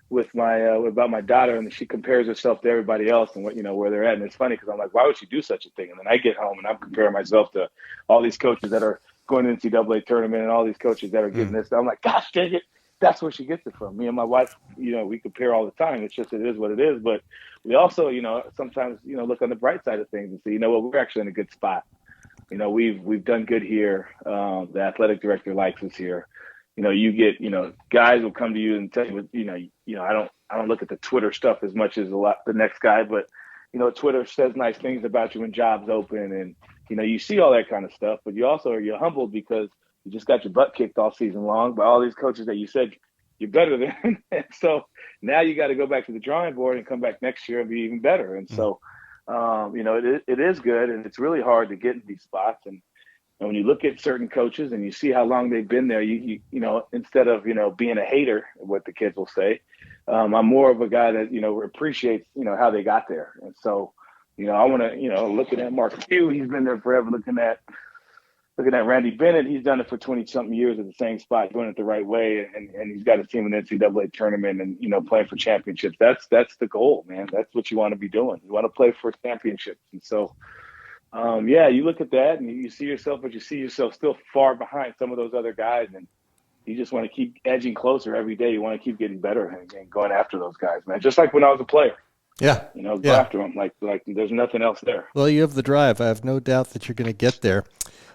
about my daughter, and she compares herself to everybody else and what where they're at. And it's funny because I'm like, why would she do such a thing? And then I get home and I'm comparing myself to all these coaches that are going to the NCAA tournament and all these coaches that are getting this. I'm like, gosh dang it, that's where she gets it from. Me and my wife, we compare all the time. It's just, it is what it is. But we also, sometimes look on the bright side of things and say, we're actually in a good spot. We've done good here. The athletic director likes us here. You get, guys will come to you and tell you, I don't look at the Twitter stuff as much as the next guy, but, Twitter says nice things about you when jobs open and, you see all that kind of stuff, but you're humbled because you just got your butt kicked all season long by all these coaches that you said you're better than. And so now you got to go back to the drawing board and come back next year and be even better. And so, it is good, and it's really hard to get in these spots. And when you look at certain coaches and you see how long they've been there, you instead of, being a hater, what the kids will say, I'm more of a guy that, appreciates, how they got there. And so, I want to, looking at Mark Few, he's been there forever. Looking at Randy Bennett, he's done it for 20-something years at the same spot, doing it the right way. And he's got a team in the NCAA tournament and, playing for championships. That's the goal, man. That's what you want to be doing. You want to play for championships. And so, you look at that and you see yourself, but you see yourself still far behind some of those other guys. And you just want to keep edging closer every day. You want to keep getting better and going after those guys, man. Just like when I was a player. Yeah. Go after them. Like there's nothing else there. Well, you have the drive. I have no doubt that you're going to get there.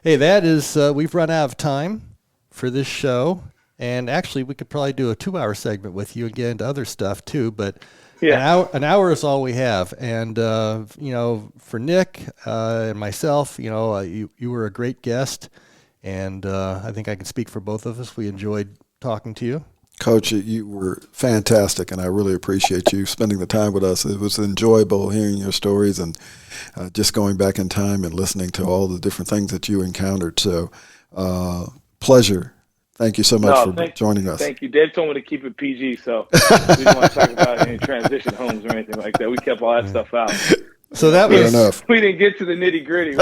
Hey, that is, we've run out of time for this show. And actually, we could probably do a 2-hour segment with you and get into other stuff too. But an hour is all we have. And, for Nick and myself, you were a great guest. And I think I can speak for both of us. We enjoyed talking to you. Coach, you were fantastic, and I really appreciate you spending the time with us. It was enjoyable hearing your stories and just going back in time and listening to all the different things that you encountered. So, pleasure. Thank you so much for joining us. Thank you. Dave told me to keep it PG, so we didn't want to talk about any transition homes or anything like that. We kept all that stuff out. So that was enough. We didn't get to the nitty gritty.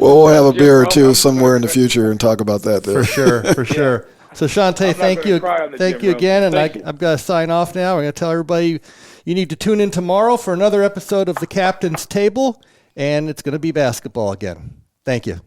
We'll have a beer or two somewhere in the future and talk about that. There. For sure. So Shantay, thank you again, and I've got to sign off now. We're going to tell everybody you need to tune in tomorrow for another episode of the Captain's Table, and it's going to be basketball again. Thank you.